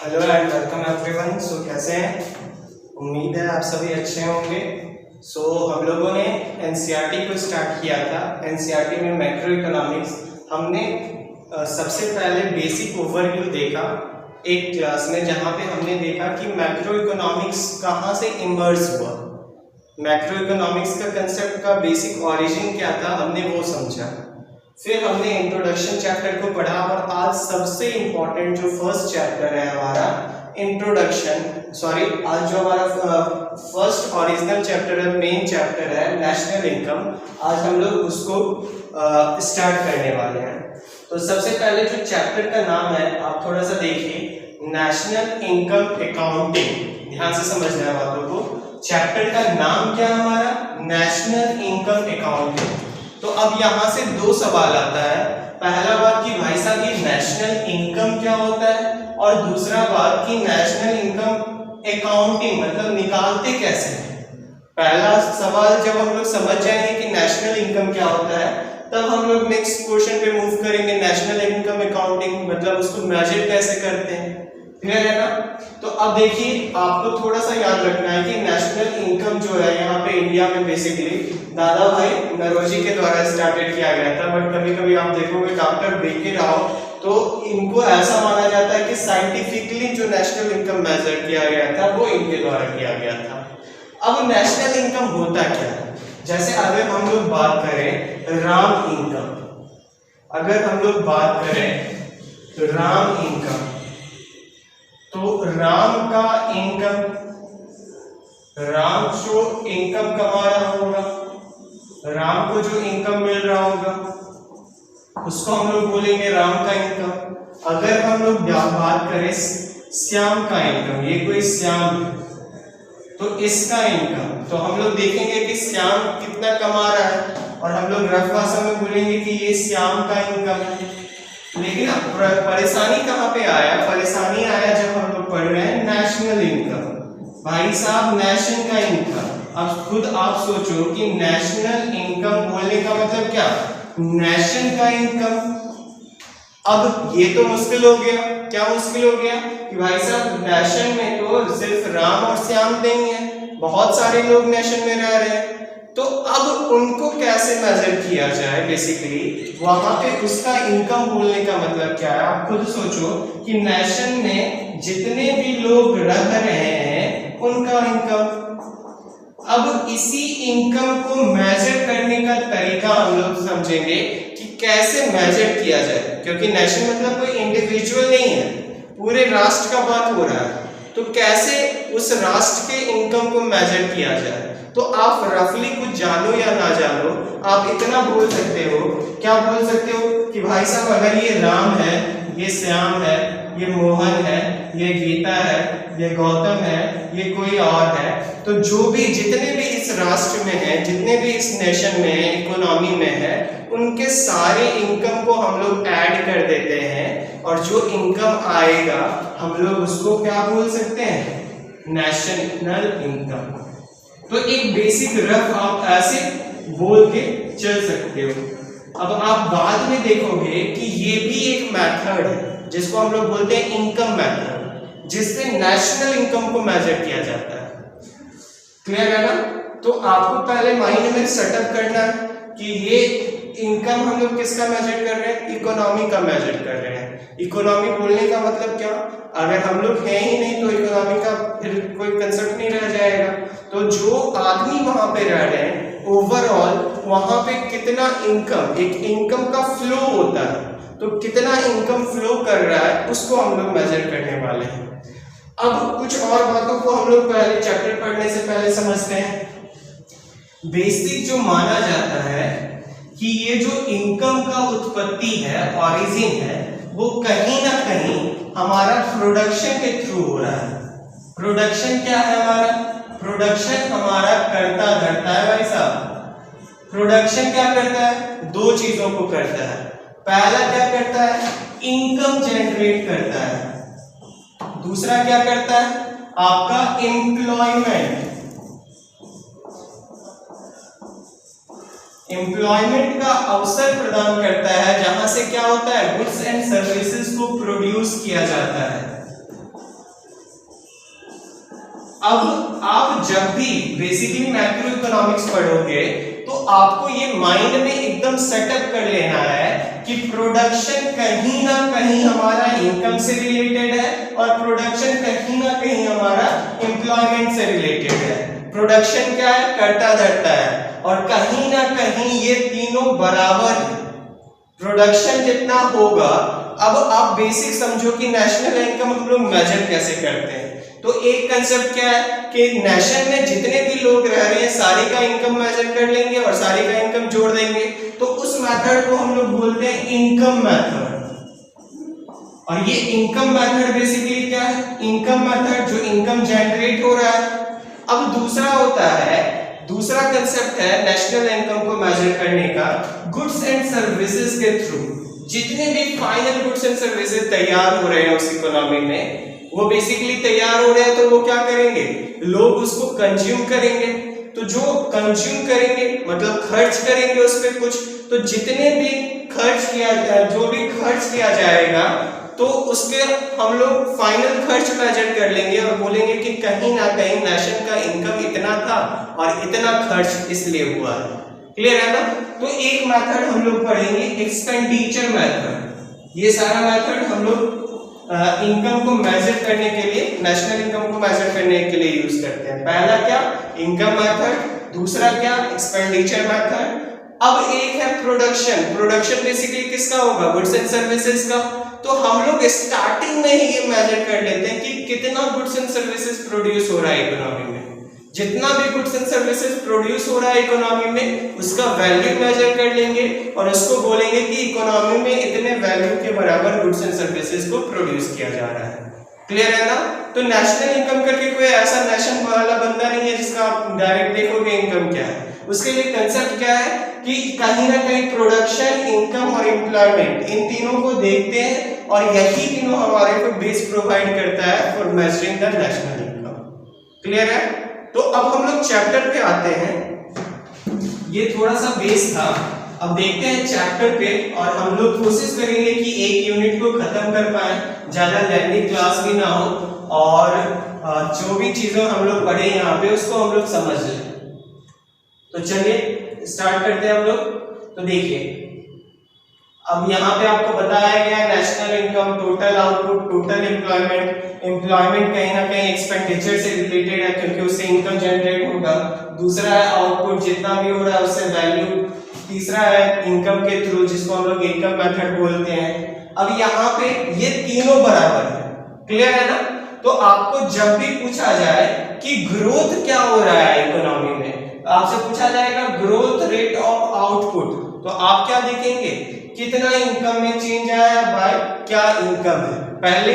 Hello and welcome everyone. So कैसे हैं? उम्मीद है आप सभी अच्छे होंगे। हम लोगों ने एनसीईआरटी को स्टार्ट किया था। एनसीईआरटी में मैक्रो इकोनॉमिक्स हमने सबसे पहले बेसिक ओवरव्यू देखा एक क्लास में, जहाँ पे हमने देखा कि मैक्रो इकोनॉमिक्स कहाँ से इमर्ज हुआ। मैक्रो इकोनॉमिक्स का कंसेप्ट का बेसिक ऑरिजिन क्या था, हमने वो समझा। फिर हमने इंट्रोडक्शन चैप्टर को पढ़ा और आज सबसे इम्पोर्टेंट जो फर्स्ट चैप्टर है हमारा आज जो हमारा फर्स्ट ओरिजिनल चैप्टर है, मेन चैप्टर है नेशनल इनकम, आज हम लोग उसको स्टार्ट करने वाले हैं। तो सबसे पहले जो चैप्टर का नाम है आप थोड़ा सा देखिए, नेशनल इनकम अकाउंटिंग। ध्यान से समझना है बातों को। चैप्टर का नाम क्या है हमारा? National income accounting. तो अब यहाँ से दो सवाल आता है। पहला बात कि भाई साहब ये नेशनल इनकम क्या होता है, और दूसरा बात कि नेशनल इनकम अकाउंटिंग मतलब निकालते कैसे हैं। पहला सवाल जब हम लोग समझ जाएंगे कि नेशनल इनकम क्या होता है, तब हम लोग नेक्स्ट क्वेश्चन पे मूव करेंगे। नेशनल इनकम अकाउंटिंग मतलब उसको मेजर कैसे करते हैं, क्लियर है ना? तो अब देखिए, आपको थोड़ा सा याद रखना है कि नेशनल इनकम जो है यहाँ पे इंडिया में बेसिकली दादा भाई नौरोजी के द्वारा स्टार्टेड किया गया था। बट कभी कभी आप देखोगे डॉक्टर बीके राव, तो इनको ऐसा माना जाता है कि साइंटिफिकली जो नेशनल इनकम मेजर किया गया था वो इनके द्वारा किया गया था। अब नेशनल इनकम होता क्या है? जैसे अगर हम लोग बात करें राम इनकम, अगर हम लोग बात करें राम इनकम, तो राम का इनकम, राम जो इनकम कमा रहा होगा, राम को जो इनकम मिल रहा होगा उसको हम लोग बोलेंगे राम का इनकम। अगर हम लोग बात करें श्याम का इनकम, ये कोई श्याम है तो इसका इनकम, तो हम लोग देखेंगे कि श्याम कितना कमा रहा है और हम लोग रफ भाषा में बोलेंगे कि ये श्याम का इनकम है। लेकिन अब परेशानी कहाँ पे आया? परेशानी आया जब हम लोग पढ़ रहे हैं नेशनल इनकम। भाई साहब नेशन का इनकम, अब खुद आप सोचो कि नेशनल इनकम बोलने का मतलब क्या? नेशन का इनकम। अब ये तो मुश्किल हो गया। क्या मुश्किल हो गया? कि भाई साहब नेशन में तो सिर्फ राम और श्याम नहीं है, बहुत सारे लोग नेशन में रह रहे हैं। तो अब उनको कैसे मेजर किया जाए? बेसिकली वहां पे उसका इनकम बोलने का मतलब क्या है? आप खुद सोचो कि नेशन में जितने भी लोग रह रहे हैं उनका इनकम। अब इसी इनकम को मेजर करने का तरीका हम लोग समझेंगे कि कैसे मेजर किया जाए, क्योंकि नेशन मतलब कोई इंडिविजुअल नहीं है, पूरे राष्ट्र का बात हो रहा है। तो कैसे उस राष्ट्र के इनकम को मेजर किया जाए? तो आप रफली कुछ जानो या ना जानो, आप इतना बोल सकते हो। क्या बोल सकते हो? कि भाई साहब अगर ये राम है, ये श्याम है, ये मोहन है, ये गीता है, ये गौतम है, ये कोई और है, तो जो भी जितने भी इस राष्ट्र में है, जितने भी इस नेशन में है, इकोनॉमी में है, उनके सारे इनकम को हम लोग ऐड कर देते हैं और जो इनकम आएगा हम लोग उसको क्या बोल सकते हैं? National income. तो एक बेसिक रफ आप ऐसे बोल के चल सकते हो। अब आप बाद में देखोगे कि ये भी एक मेथड है जिसको हम लोग बोलते हैं इनकम मेथड, जिससे नेशनल इनकम को मेजर किया जाता है। क्लियर है ना? तो आपको पहले माइंड में सेटअप करना है कि ये इनकम हम लोग किसका मेजर कर रहे हैं? इकोनॉमी का मेजर कर रहे हैं। इकोनॉमी बोलने का मतलब क्या? अगर हम लोग हैं ही नहीं तो इकोनॉमी का फिर कोई कंसेप्ट नहीं रह जाएगा। तो जो आदमी वहां पे रह रहे हैं ओवरऑल, वहां पे कितना इनकम, एक इनकम का फ्लो होता है, तो कितना इनकम फ्लो कर रहा है उसको हम लोग मेजर करने वाले हैं। अब कुछ और बातों को हम लोग पहले चैप्टर पढ़ने से पहले समझते हैं। बेसिक जो माना जाता है कि ये जो इनकम का उत्पत्ति है, ऑरिजिन है, वो कहीं ना कहीं हमारा प्रोडक्शन के थ्रू हो रहा है। प्रोडक्शन क्या है हमारा? प्रोडक्शन हमारा करता धरता है भाई साहब। प्रोडक्शन क्या करता है? दो चीजों को करता है। पहला क्या करता है? इनकम जनरेट करता है। दूसरा क्या करता है? आपका एम्प्लॉयमेंट, एम्प्लॉयमेंट का अवसर प्रदान करता है, जहां से क्या होता है? गुड्स एंड सर्विसेज को प्रोड्यूस किया जाता है। अब आप जब भी बेसिकली मैक्रो इकोनॉमिक्स पढ़ोगे तो आपको ये माइंड में एकदम सेटअप कर लेना है कि प्रोडक्शन कहीं ना कहीं हमारा इनकम से रिलेटेड है और प्रोडक्शन कहीं ना कहीं हमारा एम्प्लॉयमेंट से रिलेटेड है। प्रोडक्शन क्या है? करता धरता है, और कहीं ना कहीं ये तीनों बराबर है। प्रोडक्शन जितना होगा, अब आप बेसिक समझो कि नेशनल इनकम हम लोग मेजर कैसे करते हैं। तो एक कंसेप्ट क्या है कि नेशन में जितने भी लोग रह रहे हैं सारे का इनकम मेजर कर लेंगे और सारे का इनकम जोड़ देंगे, तो उस मेथड को हम लोग बोलते हैं इनकम मेथड। और ये इनकम मेथड बेसिकली क्या है? इनकम मेथड जो इनकम जनरेट हो रहा है। अब दूसरा होता है, दूसरा कंसेप्ट है नेशनल इनकम को मेजर करने का गुड्स एंड सर्विसेज के थ्रू। जितने भी फाइनल गुड्स एंड सर्विसेज तैयार हो रहे हैं उस इकोनॉमी में, वो बेसिकली तैयार हो रहे हैं, तो वो क्या करेंगे? लोग उसको कंज्यूम करेंगे। तो जो कंज्यूम करेंगे मतलब खर्च करेंगे उस पर कुछ, तो जितने भी खर्च किया जो भी खर्च किया जाएगा तो उसके हम लोग फाइनल खर्च मेजर कर लेंगे और बोलेंगे कि कहीं ना कहीं नेशन का इनकम इतना था और इतना खर्च इसलिए हुआ है। क्लियर है ना? तो एक मेथड हम लोग पढ़ेंगे एक्सपेंडिचर मेथड। ये सारा मेथड हम लोग इनकम को मेजर करने के लिए, नेशनल इनकम को मेजर करने के लिए यूज करते हैं। पहला क्या? Income method. दूसरा क्या? Expenditure method. अब एक है प्रोडक्शन। प्रोडक्शन बेसिकली किसका होगा? गुड्स एंड सर्विसेज का। तो हम लोग स्टार्टिंग में ही ये मेजर कर लेते हैं कि कितना गुड्स एंड सर्विसेज प्रोड्यूस हो रहा है इकोनॉमी में। जितना भी गुड्स एंड सर्विसेज प्रोड्यूस हो रहा है इकोनॉमी में, उसका वैल्यू मेजर कर लेंगे और उसको बोलेंगे कि इकोनॉमी में इतने वैल्यू के बराबर गुड्स एंड सर्विसेज को प्रोड्यूस किया जा रहा है। क्लियर है ना? तो नेशनल इनकम करके कोई ऐसा नेशन वाला बंदा नहीं है जिसका आप डायरेक्ट देखोगे इनकम क्या है। उसके लिए कंसेप्ट क्या है कि कहीं ना कहीं प्रोडक्शन, इनकम और एम्प्लॉयमेंट, इन तीनों को देखते हैं और यही तीनों हमारे को बेस प्रोवाइड करता है for measuring the national income. Clear है? तो अब हम लोग चैप्टर पे आते हैं। ये थोड़ा सा बेस था, अब देखते हैं चैप्टर पे और हम लोग कोशिश करेंगे कि एक यूनिट को खत्म कर पाए, ज्यादा लेंथी क्लास भी ना हो और जो भी चीजें हम लोग पढ़े यहाँ पे उसको हम लोग समझ लें। तो चलिए स्टार्ट करते हैं हम लोग। तो देखिए, अब यहाँ पे आपको बताया गया national income, total output, total employment. Employment कहीं ना कहीं एक्सपेंडिचर से रिलेटेड है क्योंकि उससे इनकम जनरेट होगा। दूसरा है आउटपुट, जितना भी हो रहा है उससे वैल्यू। तीसरा है इनकम के थ्रू, जिसको हम लोग इनकम मेथड बोलते हैं। अब यहाँ पे ये तीनों बराबर है। क्लियर है ना? तो आपको जब भी पूछा जाए कि ग्रोथ क्या हो रहा है इकोनॉमी में, आपसे पूछा जाएगा ग्रोथ रेट ऑफ आउटपुट, तो आप क्या देखेंगे? कितना इनकम में चेंज आया बाय क्या इनकम है। पहले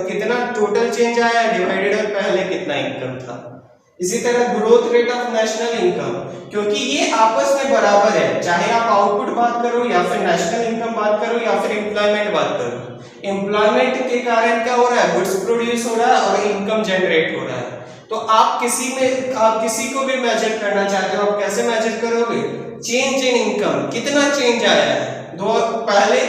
कितना टोटल चेंज आया डिवाइडेड बाय पहले कितना इनकम था। इसी तरह growth rate of national income, क्योंकि ये आपस में बराबर है, चाहे आप आउटपुट बात करो या फिर नेशनल इनकम बात करो या फिर एम्प्लॉयमेंट बात करो। एम्प्लॉयमेंट के कारण क्या हो रहा है? गुड्स प्रोड्यूस हो रहा है और इनकम जनरेट हो रहा है। तो आप किसी को भी मेजर करना चाहते हो, आप कैसे मेजर करोगे? चेंज इन इनकम, कितना चेंज आया है। पहले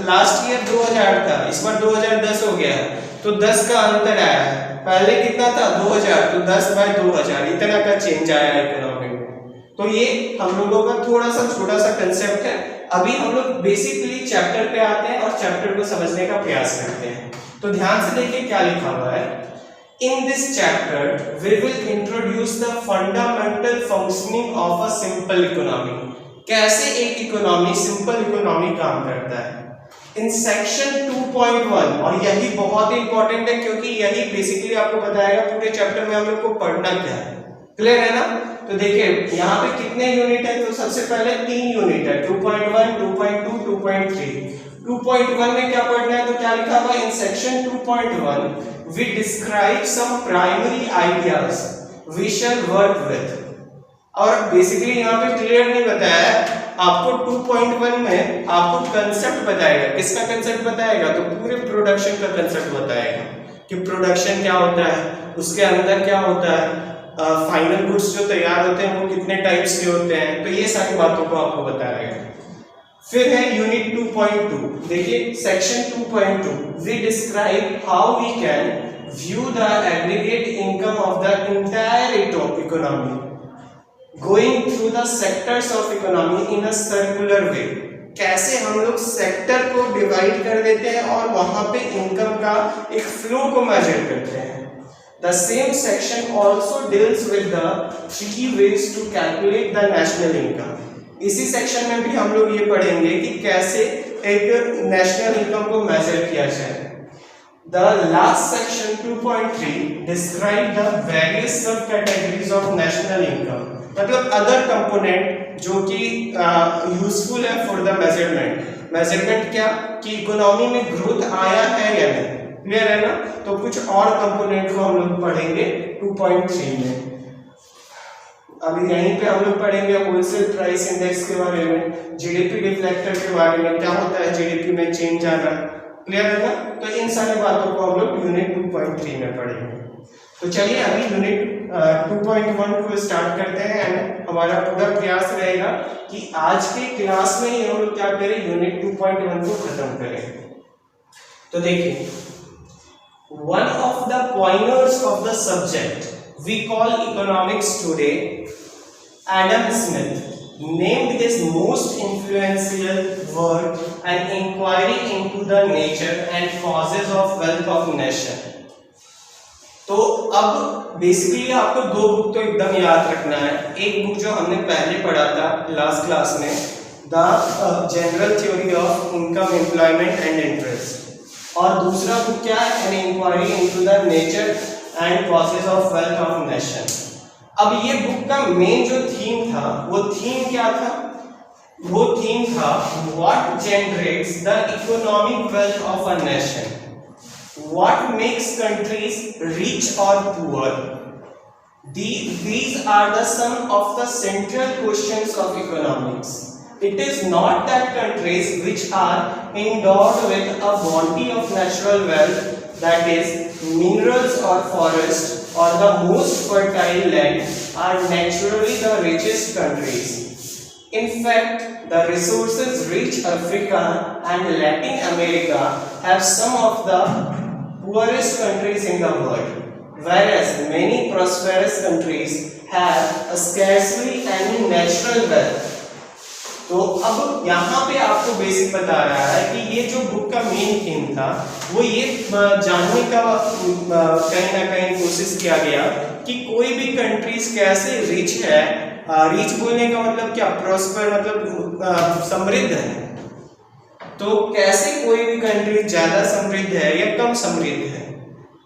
लास्ट ईयर 2000 था, इस बार 2010 हो गया, तो 10 का अंतर आया है। पहले कितना था? 2000, तो 10 बाय 2000 इतना का चेंज आया है इकोनॉमी में। तो ये हम लोगों का थोड़ा सा छोटा सा कंसेप्ट है। अभी हम लोग बेसिकली चैप्टर पे आते हैं और चैप्टर को समझने का प्रयास करते हैं। तो ध्यान से देखिए क्या लिखा हुआ है। In this chapter, we will introduce the fundamental functioning of a simple economy. कैसे एक इकोनॉमी, सिंपल इकोनॉमी काम करता है। इन सेक्शन 2.1, और यही बहुत ही इंपॉर्टेंट है क्योंकि यही बेसिकली आपको बताएगा पूरे चैप्टर में हम लोग को पढ़ना क्या है। क्लियर है ना? तो देखिए यहाँ पे कितने यूनिट है? तो सबसे पहले 3 यूनिट है, 2.1, 2.2, 2.3। 2.1 में क्या पढ़ना है? तो क्या लिखा हुआ? In section 2.1 we describe some primary ideas we shall work with। और बेसिकली यहाँ पे क्लियर नहीं बताया आपको। 2.1 में आपको कंसेप्ट बताएगा। किसका कंसेप्ट बताएगा? तो पूरे प्रोडक्शन का कंसेप्ट बताएगा कि प्रोडक्शन क्या होता है, उसके अंदर क्या होता है, फाइनल गुड्स जो तैयार होते हैं वो कितने टाइप्स के होते हैं, तो ये सारी बातों को आपको बताएगा। फिर है यूनिट 2.2। देखिए section 2.2 we describe how we can view the aggregate income of the entire economy going through the sectors of economy in a circular way। कैसे हम लोग सेक्टर को डिवाइड कर देते हैं और वहां पे इनकम का एक फ्लो को मेजर करते हैं। The same section also deals with the 3 ways to calculate the national income। इसी सेक्शन में भी हम लोग ये पढ़ेंगे कि कैसे एक नेशनल इनकम को मेजर किया जाए। The last section 2.3 describe the various subcategories of national income, मतलब अदर कंपोनेंट जो कि यूजफुल है फॉर द मेजरमेंट। मेजरमेंट क्या कि इकोनॉमी में ग्रोथ आया है या नहीं, क्लियर है ना। तो कुछ और कंपोनेंट को हम लोग पढ़ेंगे 2.3 में। अभी यहीं पे हम लोग पढ़ेंगे होलसेल प्राइस इंडेक्स के बारे में, जीडीपी डिफ्लेक्टर के बारे में, क्या होता है जीडीपी में चेंज आना, क्लियर है ना। तो इन सारी बातों को हम लोग यूनिट 2.3 में पढ़ेंगे। तो चलिए अभी यूनिट 2.1 को स्टार्ट करते हैं एंड हमारा पूरा प्रयास रहेगा कि आज के क्लास में ही हम लोग क्या करें, यूनिट 2.1 को खत्म करें। तो देखिए, one of the pointers of the subject we call economics today, Adam Smith named his most influential work an inquiry into the nature and causes of wealth of nation। तो अब बेसिकली आपको दो book तो एकदम याद रखना है। एक बुक जो हमने पहले पढ़ा था लास्ट क्लास में, the general theory of income employment and interest, और दूसरा बुक क्या है, an inquiry into the nature and causes of wealth of nation. अब ये बुक का मेन जो थीम था, वो थीम क्या था, वो थीम था what generates the economic wealth of a nation, what makes countries rich और poor. These are the some of the central questions of economics। It is not that countries which are endowed with a bounty of natural wealth, that is minerals or forest or the most fertile land, are naturally the richest countries। In fact, the resources rich Africa and Latin America have some of the poorest countries in the world, whereas many prosperous countries have scarcely any natural wealth। तो अब यहाँ पे आपको basic बता रहा है कि ये जो बुक का मेन थीम था वो ये जानने का कहीं ना कहीं कोशिश किया गया कि कोई भी कंट्रीज कैसे रिच है। रिच बोलने का मतलब क्या, प्रॉस्पर मतलब समृद्ध है। तो कैसे कोई भी कंट्री ज्यादा समृद्ध है या कम समृद्ध है।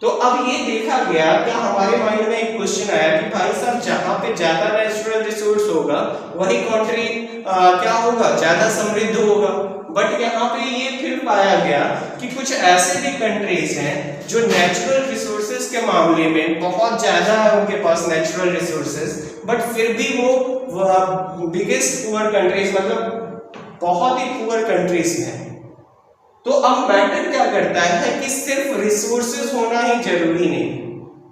तो अब ये देखा गया कि हमारे माइंड में एक क्वेश्चन आया कि भाई साहब जहाँ पे ज्यादा नेचुरल रिसोर्स होगा वही कंट्री क्या होगा, ज्यादा समृद्ध होगा। बट यहाँ पे ये फिर पाया गया कि कुछ ऐसे भी कंट्रीज हैं जो नेचुरल रिसोर्सेज के मामले में बहुत ज्यादा है उनके पास नेचुरल रिसोर्सेज, बट फिर भी वो बिगेस्ट पुअर कंट्रीज, मतलब बहुत ही पुअर कंट्रीज हैं। तो अब मैटर क्या करता है कि सिर्फ रिसोर्सेज होना ही जरूरी नहीं,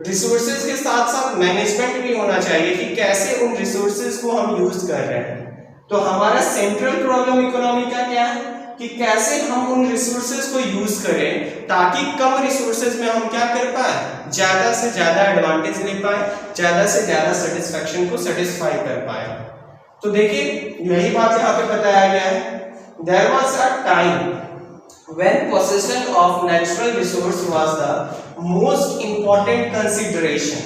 रिसोर्सेज के साथ साथ मैनेजमेंट भी होना चाहिए कि कैसे उन रिसोर्सेज को हम यूज कर रहे हैं। तो हमारा सेंट्रल प्रॉब्लम इकोनॉमी का क्या है कि कैसे हम उन रिसोर्सेज को यूज करें ताकि कम रिसोर्सेज में हम क्या कर पाए, ज्यादा से ज्यादा एडवांटेज ले पाए, ज्यादा से ज्यादा सेटिस्फैक्शन को सेटिस्फाई कर पाए। तो देखिए यही बात यहाँ पे बताया गया है। There was a time when possession of natural resource was the most important consideration,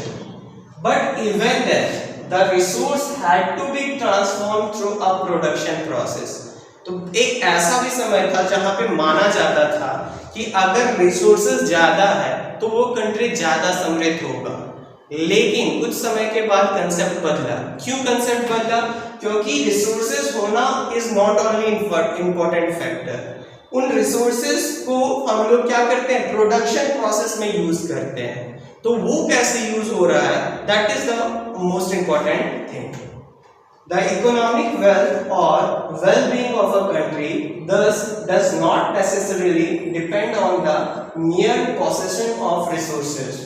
but even then the resource had to be transformed through a production process। तो एक ऐसा भी समय था जहां पे माना जाता था कि अगर रिसोर्सेज ज्यादा है तो वो कंट्री ज्यादा समृद्ध होगा, लेकिन कुछ समय के बाद कंसेप्ट बदला। क्यों कंसेप्ट बदला? क्योंकि रिसोर्सेज होना is not only important factor, उन रिसोर्सेज को हम लोग क्या करते हैं, प्रोडक्शन प्रोसेस में यूज करते हैं। तो वो कैसे यूज हो रहा है, that is the most important thing. The economic wealth और well-being of a country thus does not necessarily depend on the mere possession of resources।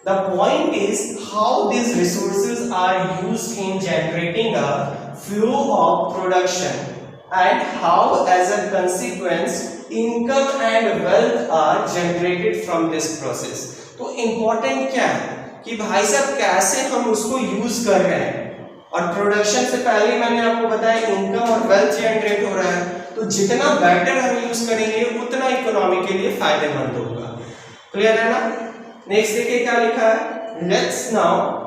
The point is how these resources are used in generating a flow of production and how as a consequence income and wealth are generated from this process. तो important क्या है कि भाई साहब कैसे हम उसको use कर रहे हैं। और प्रोडक्शन से पहले मैंने आपको बताया इनकम और वेल्थ जनरेट हो रहा है, तो जितना बेटर हम यूज करेंगे उतना इकोनॉमी के लिए फायदेमंद होगा। क्लियर है ना? नेक्स्ट देखिए क्या लिखा है, let's now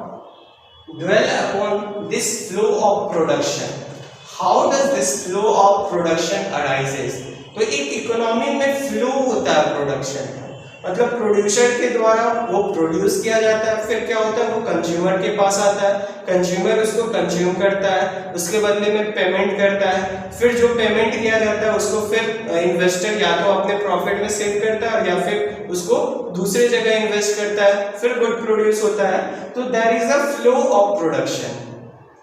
dwell upon this flow of production. How does this flow of production arises? तो एक इकोनॉमी में फ्लो होता है प्रोडक्शन का, मतलब प्रोड्यूसर के द्वारा वो प्रोड्यूस किया जाता है, फिर क्या होता है वो कंज्यूमर के पास आता है, कंज्यूमर उसको कंज्यूम करता है, उसके बदले में पेमेंट करता है, फिर जो पेमेंट किया जाता है उसको फिर इन्वेस्टर या तो अपने प्रॉफिट में सेव करता है या फिर उसको दूसरी जगह इन्वेस्ट करता है, फिर गुड प्रोड्यूस होता है। तो there is a flow of production,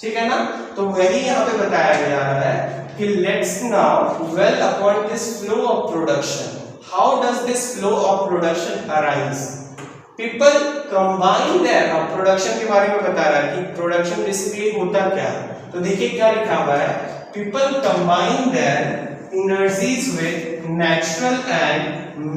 ठीक है ना? तो वही यहाँ पे बताया जा रहा है कि let's now dwell upon this flow of production. How does this flow of production arise? People combine their production के बारे में बता रहा है कि प्रोडक्शन बेसिकली होता क्या है। तो देखिए क्या लिखा हुआ है, people combine their energies with natural and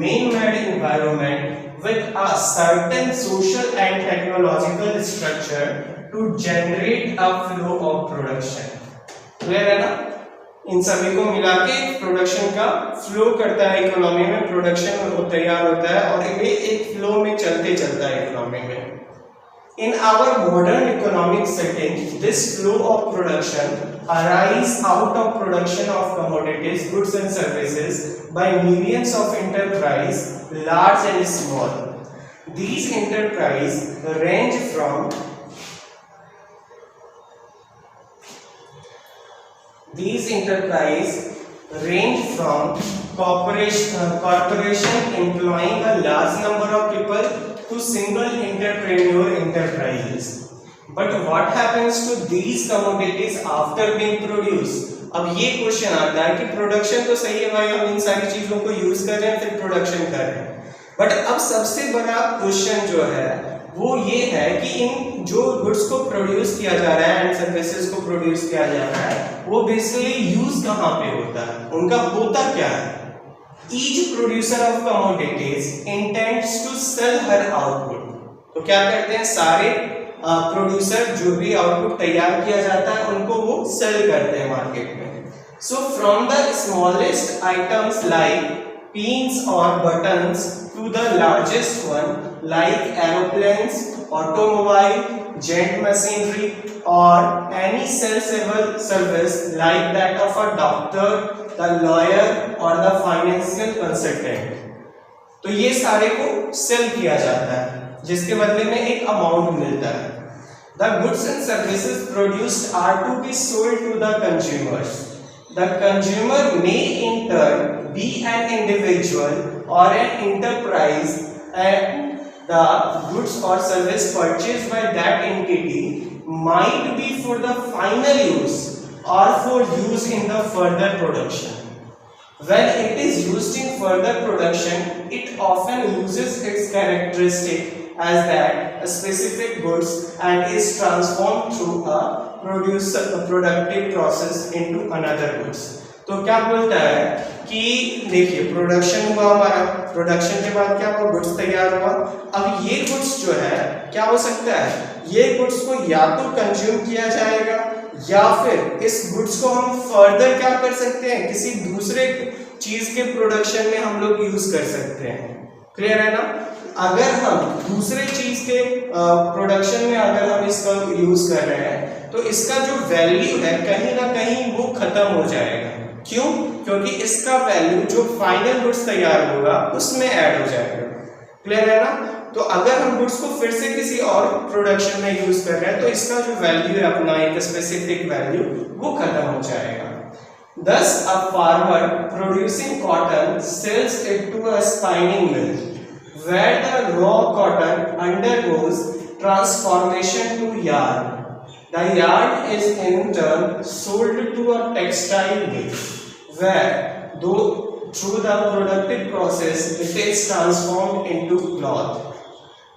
man-made environment with a certain social and technological structure to generate a flow of production. Clear है ना? इन सभी को मिला के प्रोडक्शन का फ्लो करता है इकोनॉमी में, प्रोडक्शन तैयार होता है और ये एक फ्लो में चलते चलता है इकोनॉमी में। In our modern economic setting this flow of production arise out of production of commodities, goods and services by millions of enterprise, large and small. These enterprise range from These enterprises range from corporation employing a large number of people to single entrepreneur enterprises. But what happens to these commodities after being produced? अब ये question आता है कि production तो सही है भाई, हम इन सारी चीजों को यूज कर रहे हैं फिर प्रोडक्शन कर रहे हैं, बट अब सबसे बड़ा क्वेश्चन जो है वो ये है कि इन जो गुड्स को प्रोड्यूस किया जा रहा है एंड सर्विसेज को प्रोड्यूस किया जा रहा है वो बेसिकली यूज कहाँ पे होता है, उनका होता क्या है। Each producer of commodities intends to sell her output. तो क्या करते हैं सारे प्रोड्यूसर जो भी आउटपुट तैयार किया जाता है उनको वो सेल करते हैं मार्केट में। So from the smallest items like pins or buttons to the largest one like aeroplanes, automobile, jet machinery or any sell-able service like that of a doctor, the lawyer or the financial consultant. तो ये सारे को cell किया जाता है जिसके बदले में एक अमाउंट मिलता है। The goods and services produced are to be sold to the consumers. The consumer may in turn be an individual or an enterprise, and the goods or service purchased by that entity might be for the final use or for use in the further production. When it is used in further production, it often loses its characteristic as that a specific goods and is transformed through a productive process into another goods. तो क्या बोलता है कि देखिए production हुआ हमारा, production के बाद क्या हुआ, गुड्स तैयार हुआ। अब ये गुड्स जो है क्या हो सकता है, ये गुड्स को या तो कंज्यूम किया जाएगा या फिर इस गुड्स को हम फर्दर क्या कर सकते हैं, किसी दूसरे चीज के प्रोडक्शन में हम लोग यूज कर सकते हैं। क्लियर है ना? अगर हम दूसरे चीज के प्रोडक्शन में अगर हम इसका यूज कर रहे हैं तो इसका जो वैल्यू है कहीं ना कहीं वो खत्म हो जाएगा। क्यों? क्योंकि इसका वैल्यू जो फाइनल गुड्स तैयार होगा उसमें ऐड हो जाएगा। क्लियर है ना? तो अगर हम गुड्स को फिर से किसी और प्रोडक्शन में यूज कर रहे हैं तो इसका जो वैल्यू है अपना एक स्पेसिफिक वैल्यू वो खत्म हो जाएगा। Thus, a farmer producing cotton sells it to a spinning mill, where the raw cotton undergoes transformation to yarn. The yarn is in turn sold to a textile mill, where through the productive process it is transformed into cloth.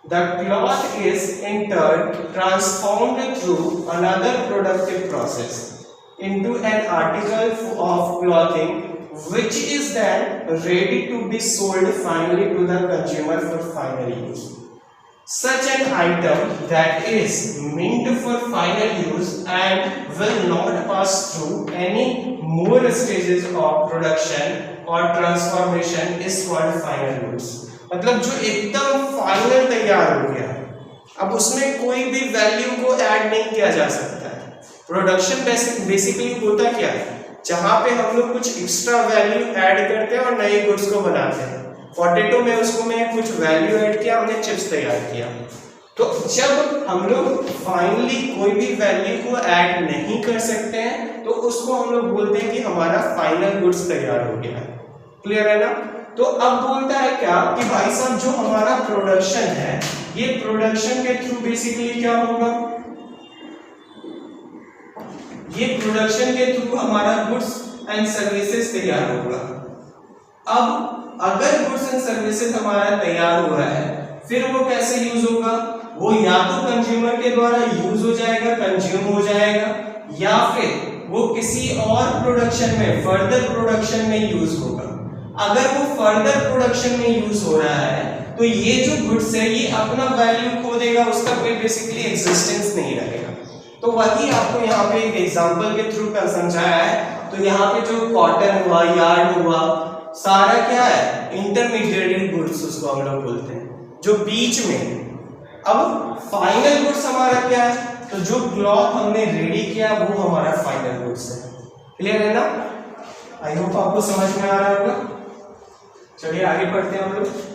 The cloth is in turn transformed through another productive process into an article of clothing which is then ready to be sold finally to the consumer for final use. Such an item that is meant for final use and will not pass through any more stages of production or transformation is called final use. मतलब जो एकदम final तैयार हो गया, अब उसमें कोई भी वैल्यू को ऐड नहीं किया जा सकता है। प्रोडक्शन बेसिकली होता क्या है, जहां पे हम लोग कुछ एक्स्ट्रा वैल्यू ऐड करते हैं और नए गुड्स को बनाते हैं। पोटैटो में उसको मैं कुछ वैल्यू ऐड किया, हमने चिप्स तैयार किया। तो जब हम लोग फाइनली कोई भी वैल्यू को ऐड नहीं कर सकते हैं तो उसको हम लोग बोलते हैं कि हमारा फाइनल गुड्स तैयार हो गया है। क्लियर है ना? तो अब बोलता है क्या कि भाई साहब जो हमारा प्रोडक्शन है, ये प्रोडक्शन के थ्रू बेसिकली क्या होगा, ये प्रोडक्शन के थ्रू हमारा गुड्स एंड सर्विसेज तैयार होगा। अब अगर गुड्स एंड सर्विसेज हमारा तैयार हुआ है, फिर वो कैसे यूज होगा, वो या तो कंज्यूमर के द्वारा यूज हो जाएगा, कंज्यूम हो जाएगा, या फिर वो किसी और प्रोडक्शन में, फर्दर प्रोडक्शन में यूज होगा। अगर वो फर्दर प्रोडक्शन में यूज हो रहा है तो ये जो गुड्स है ये अपना वैल्यू खो देगा, उसका कोई बेसिकली एग्जिस्टेंस नहीं रहेगा। तो वही आपको यहाँ पे एक एग्जांपल के थ्रू का समझाया है। तो यहाँ पे जो कॉटन हुआ, यार्न हुआ, सारा क्या है, इंटरमीडिएट गुड्स उसको हम लोग बोलते हैं, जो बीच में। अब फाइनल गुड्स हमारा क्या है, तो जो क्लॉथ हमने रेडी किया वो हमारा फाइनल गुड्स है। क्लियर है ना? आई होप आपको समझ में आ रहा होगा। चलिए आगे बढ़ते हैं हम लोग।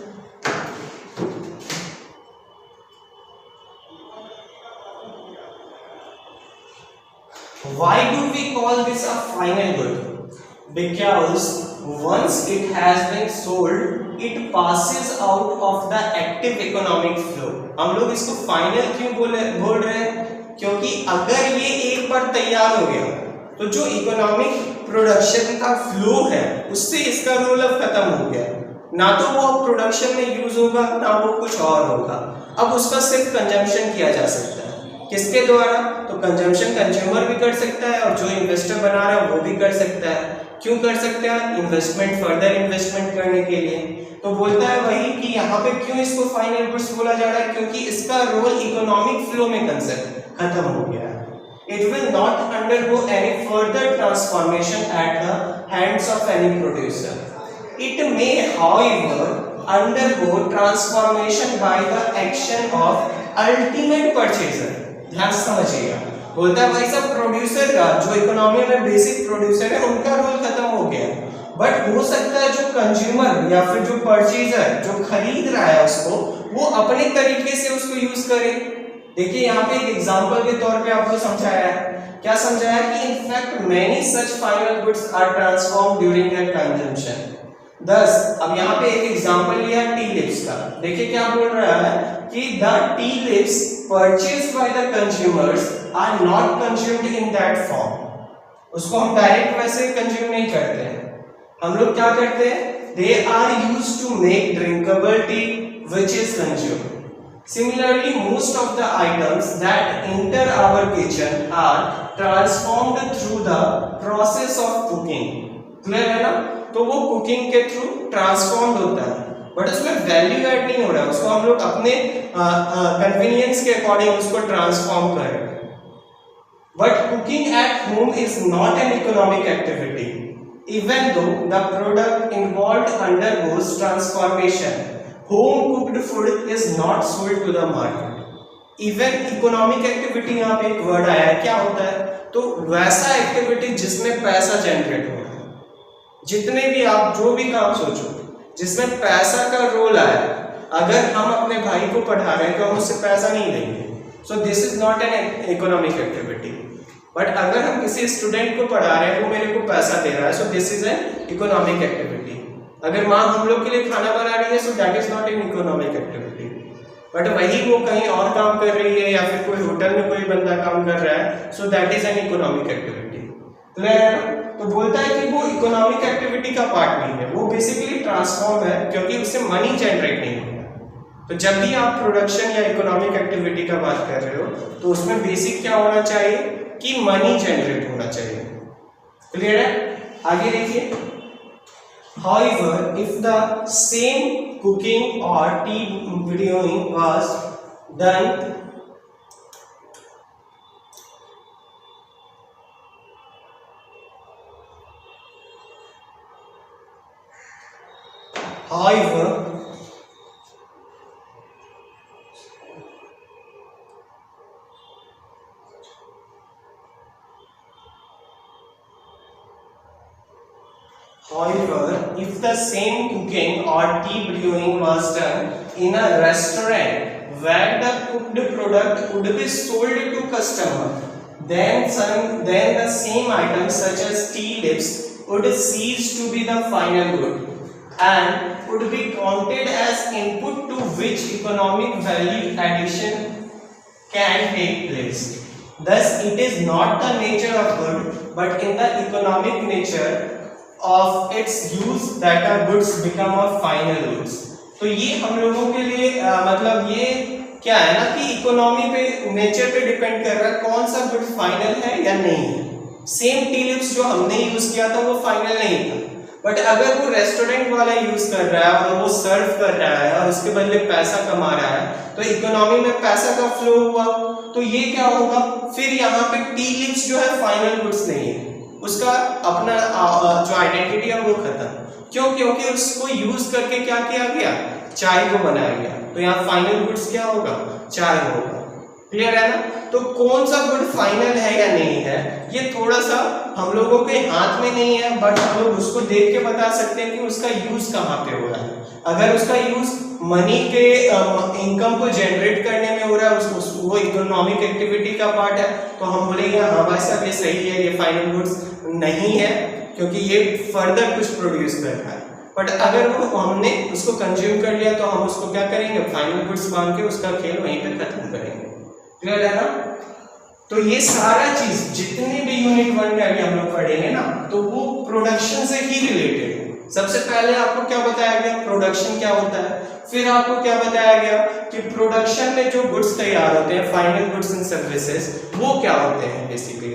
Why do we call this a final good? Because once it has been sold, it passes out of the active economic flow. हम लोग इसको फाइनल क्यों बोल रहे हैं? क्योंकि अगर ये एक बार तैयार हो गया तो जो इकोनॉमिक प्रोडक्शन का फ्लो है उससे इसका रोल अब खत्म हो गया। ना तो वो प्रोडक्शन में यूज होगा, ना वो कुछ और होगा। अब उसका सिर्फ कंजम्पशन किया जा सकता है। किसके द्वारा? तो कंजम्पशन कंज्यूमर भी कर सकता है और जो इन्वेस्टर बना रहा है वो भी कर सकता है। क्यों कर सकता है? इन्वेस्टमेंट, फर्दर इन्वेस्टमेंट करने के लिए। तो बोलता है वही कि यहाँ पे क्यों इसको फाइनल गुड्स बोला जा रहा है, क्योंकि इसका रोल इकोनॉमिक फ्लो में कंसेप्ट खत्म हो गया है। It will not undergo any further transformation at the hands of any producer. It may, however, undergo transformation by the action of ultimate purchaser. ध्यान से समझिएगा। बोलता है भाई साहब प्रोड्यूसर का, जो इकोनॉमी में बेसिक प्रोड्यूसर है, उनका रोल खत्म हो गया, बट हो सकता है जो कंज्यूमर या फिर जो परचेजर जो खरीद रहा है उसको, वो अपने तरीके से उसको यूज करे। देखिए यहाँ पे एक एग्जांपल के तौर पे आपको समझाया है। क्या समझाया कि in fact many such final goods are transformed during their consumption. Thus, अब यहाँ पे एक एग्जांपल लिया टी लिप्स का। देखिए क्या बोल रहा है कि the tea leaves purchased by the consumers are not consumed in that form. उसको हम डायरेक्ट वैसे कंज्यूम नहीं करते हैं, हम लोग क्या करते हैं, they are used to make drinkable tea which is consumed. Similarly, most of the items that enter our kitchen are transformed through the process of cooking. Clear है ना? तो वो कुकिंग के थ्रू ट्रांसफॉर्म्ड होता है, बट उसमें value add नहीं हो रहा है, उसको हम लोग अपने कन्वीनियंस के अकॉर्डिंग उसको ट्रांसफॉर्म कर रहे हैं। But cooking at home is not an economic activity, even though the product involved undergoes transformation. Home cooked food is not sold to the market. Even economic activity यहाँ पे एक word आया है, क्या होता है, तो वैसा एक्टिविटी जिसमें पैसा जनरेट हो रहा है। जितने भी आप जो भी काम सोचो जिसमें पैसा का रोल आया, अगर हम अपने भाई को पढ़ा रहे हैं तो हम उससे पैसा नहीं लेंगे, so this is not an economic activity. But अगर हम किसी स्टूडेंट को पढ़ा रहे हैं वो मेरे को पैसा दे रहा है, so this is an economic activity. अगर माँ हम लोग के लिए खाना बना रही है, so that is not an economic activity. But वही वो कहीं और काम कर रही है या फिर कोई होटल में कोई बंदा काम कर रहा है, so that is an economic activity. Clear है ना? तो बोलता है कि वो इकोनॉमिक एक्टिविटी का पार्ट नहीं है, वो बेसिकली ट्रांसफॉर्म है क्योंकि उससे मनी जनरेट नहीं होगा। तो जब भी आप प्रोडक्शन या इकोनॉमिक एक्टिविटी का बात कर रहे हो तो उसमें बेसिक क्या होना चाहिए कि मनी जनरेट होना चाहिए। क्लियर है? आगे देखिए, However, if the same cooking or tea videoing was done however However, if the same cooking or tea brewing was done in a restaurant where the cooked product would be sold to customer, then the same items such as tea leaves would cease to be the final good and would be counted as input to which economic value addition can take place. Thus, it is not the nature of good, but in the economic nature of its use that a goods become a final goods. तो ये हम लोगों के लिए मतलब ये क्या है ना कि इकोनॉमी पे नेचर पे डिपेंड कर रहा है कौन सा गुड फाइनल है या नहीं है। सेम टी लिप्स जो हमने यूज किया था वो फाइनल नहीं था, बट अगर वो रेस्टोरेंट वाला यूज कर रहा है और वो सर्व कर रहा है और उसके बदले पैसा कमा रहा है तो इकोनॉमी में पैसा का फ्लो हुआ, तो ये क्या होगा फिर यहाँ पे टी लिप्स जो है फाइनल गुड्स नहीं है, उसका अपना जो आइडेंटिटी है वो खत्म। क्यों? क्योंकि उसको यूज करके क्या किया गया, चाय को बनाया गया, तो यहाँ फाइनल गुड्स क्या होगा, चाय होगा। क्लियर है ना? तो कौन सा गुड फाइनल है या नहीं है ये थोड़ा सा हम लोगों के हाथ में नहीं है, बट हम लोग उसको देख के बता सकते हैं कि उसका यूज कहाँ पे हो रहा है। अगर उसका यूज मनी के इनकम को जनरेट करने में हो रहा है, वो इकोनॉमिक एक्टिविटी का पार्ट है, तो हम बोलेंगे हाँ भाई साहब ये सही है, ये फाइनल गुड्स नहीं है क्योंकि ये फर्दर कुछ प्रोड्यूस कर रहा है। बट अगर वो हमने उसको कंज्यूम कर लिया तो हम उसको क्या करेंगे, फाइनल गुड्स मान के उसका खेल वहीं पे खत्म करेंगे। क्लियर है ना? तो ये सारा चीज जितने भी यूनिट 1 में अभी हम लोग पढ़ेंगे ना, तो वो प्रोडक्शन से ही रिलेटेड है। सबसे पहले आपको क्या बताया गया, प्रोडक्शन क्या होता है, फिर आपको क्या बताया गया कि प्रोडक्शन में जो गुड्स तैयार होते हैं, फाइनल गुड्स एंड सर्विसेज, वो क्या होते हैं बेसिकली।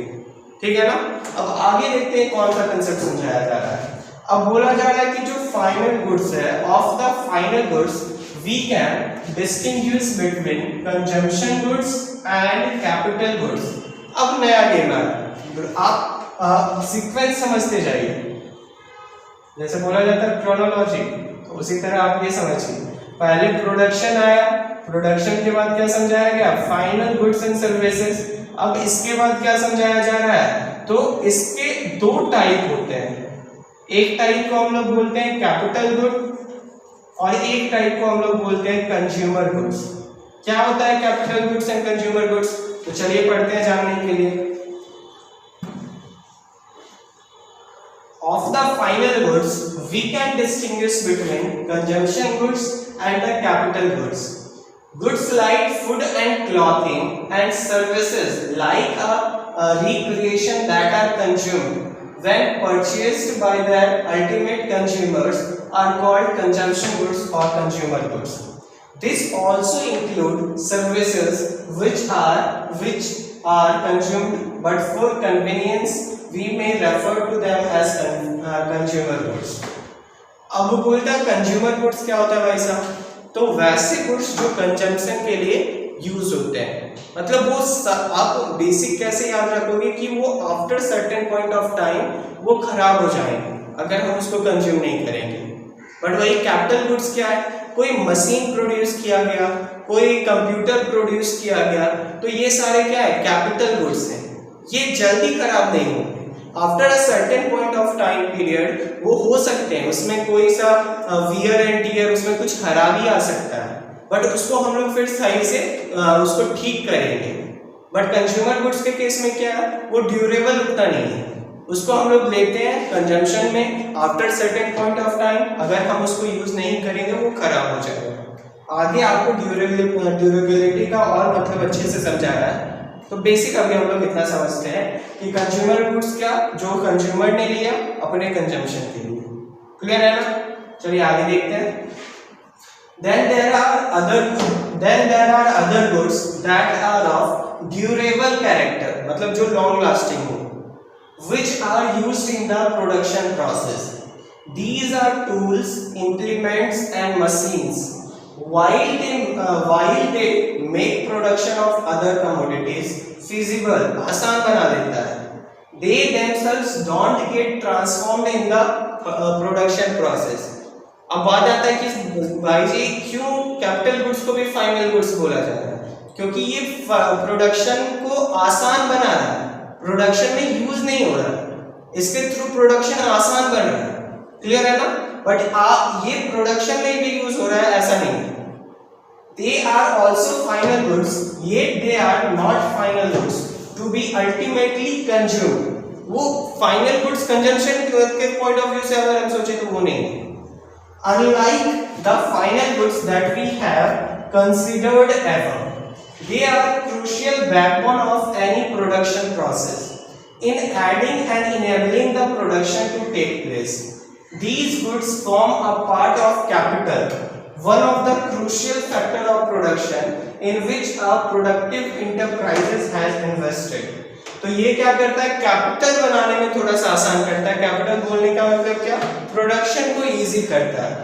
ठीक है ना? अब आगे देखते हैं कौन सा कंसेप्ट समझाया जा रहा है। अब बोला जा रहा है कि जो फाइनल गुड्स है, of the final goods we can distinguish between consumption goods and capital goods. अब नया गेम है, आप सीक्वेंस समझते जाइए, जैसे बोला जाता है क्रोनोलॉजी, तो उसी तरह आप ये समझिए। पहले प्रोडक्शन आया, प्रोडक्शन के बाद क्या समझाया गया, फाइनल गुड्स एंड सर्विसेज। अब इसके बाद क्या समझाया जा रहा है, तो इसके दो टाइप होते हैं, एक टाइप को हम लोग बोलते हैं कैपिटल गुड और एक टाइप को हम लोग बोलते हैं कंज्यूमर गुड्स। क्या होता है capital goods and consumer goods, तो चलिए पढ़ते हैं जानने के लिए। Of the final goods, we can distinguish between consumption goods and the capital goods. Goods like food and clothing and services like a recreation that are consumed when purchased by their ultimate consumers are called consumption goods or consumer goods. This also include services which are consumed, but for convenience we may refer to them as consumer goods. अब बोलता है consumer goods क्या होता है भाई साहब, तो वैसे गुड्स जो कंजम्पशन के लिए यूज होते हैं, मतलब वो आप बेसिक कैसे याद रखोगे कि वो after certain point of time वो खराब हो जाएंगे अगर हम उसको कंज्यूम नहीं करेंगे। बट वही कैपिटल गुड्स क्या है, कोई मशीन प्रोड्यूस किया गया, कोई कंप्यूटर प्रोड्यूस किया गया, तो ये सारे क्या है, कैपिटल गुड्स हैं, ये जल्दी खराब नहीं होंगे। After a certain point of time period वो हो सकते हैं, उसमें कोई सा वियर एंड टियर, उसमें कुछ खराबी आ सकता है, बट उसको हम लोग फिर सही से उसको ठीक करेंगे। बट कंज्यूमर गुड्स के केस में क्या है, वो ड्यूरेबल उतना नहीं है, उसको हम लोग लेते हैं कंजम्पशन में, after certain point of time अगर हम उसको यूज नहीं करेंगे वो खराब हो जाएगा। आगे आपको ड्यूरेबिलिटी का और मतलब अच्छे से समझा रहा है, तो बेसिक अभी हम लोग इतना समझते हैं कि कंज्यूमर गुड्स क्या, जो कंज्यूमर ने लिया अपने कंजम्पशन के लिए। क्लियर है ना? चलिए आगे देखते हैं। Then there are other goods that are of durable character, मतलब जो long lasting हो, which are used in the production process. These are tools, implements and machines. While they make production of other commodities feasible, आसान बना देता है, they themselves don't get transformed in the production process. अब बात आता है कि भाई जी क्यों कैपिटल गुड्स को भी फाइनल गुड्स बोला जा रहा है, क्योंकि ये प्रोडक्शन को आसान बना रहा है, प्रोडक्शन में यूज नहीं हो रहा है, इसके थ्रू प्रोडक्शन आसान बन रहा है, क्लियर है ना। बट ये प्रोडक्शन में भी यूज हो रहा है ऐसा नहीं, they are also final goods yet they are not final goods to be ultimately consumed. वो फाइनल गुड्स कंजम्पशन के पॉइंट ऑफ व्यू से अगर हम सोचे तो वो नहीं है। Unlike the final goods that we have considered above, they are crucial backbone of any production process in adding and enabling the production to take place. These goods form a part of capital, one of the crucial factor of production in which a productive enterprises has invested. तो ये क्या करता है, capital बनाने में थोड़ा सा आसान करता है। कैपिटल बोलने का मतलब क्या, प्रोडक्शन को इजी करता है।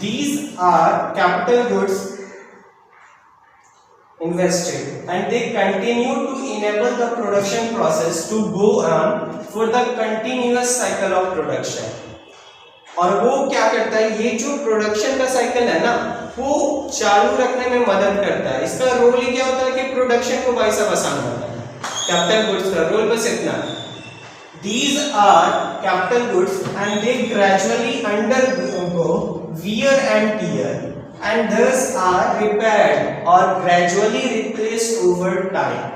These are capital goods invested and they continue to enable the production process to go on for the continuous cycle of production. और वो क्या करता है, ये जो प्रोडक्शन का साइकिल है ना वो चालू रखने में मदद करता है। इसका रोल ही क्या होता है कि प्रोडक्शन को भाई साहब आसान होता है। कैपिटल गुड्स का रोल बस इतना। These are capital goods and they gradually undergo wear and tear and thus are repaired or gradually replaced over time.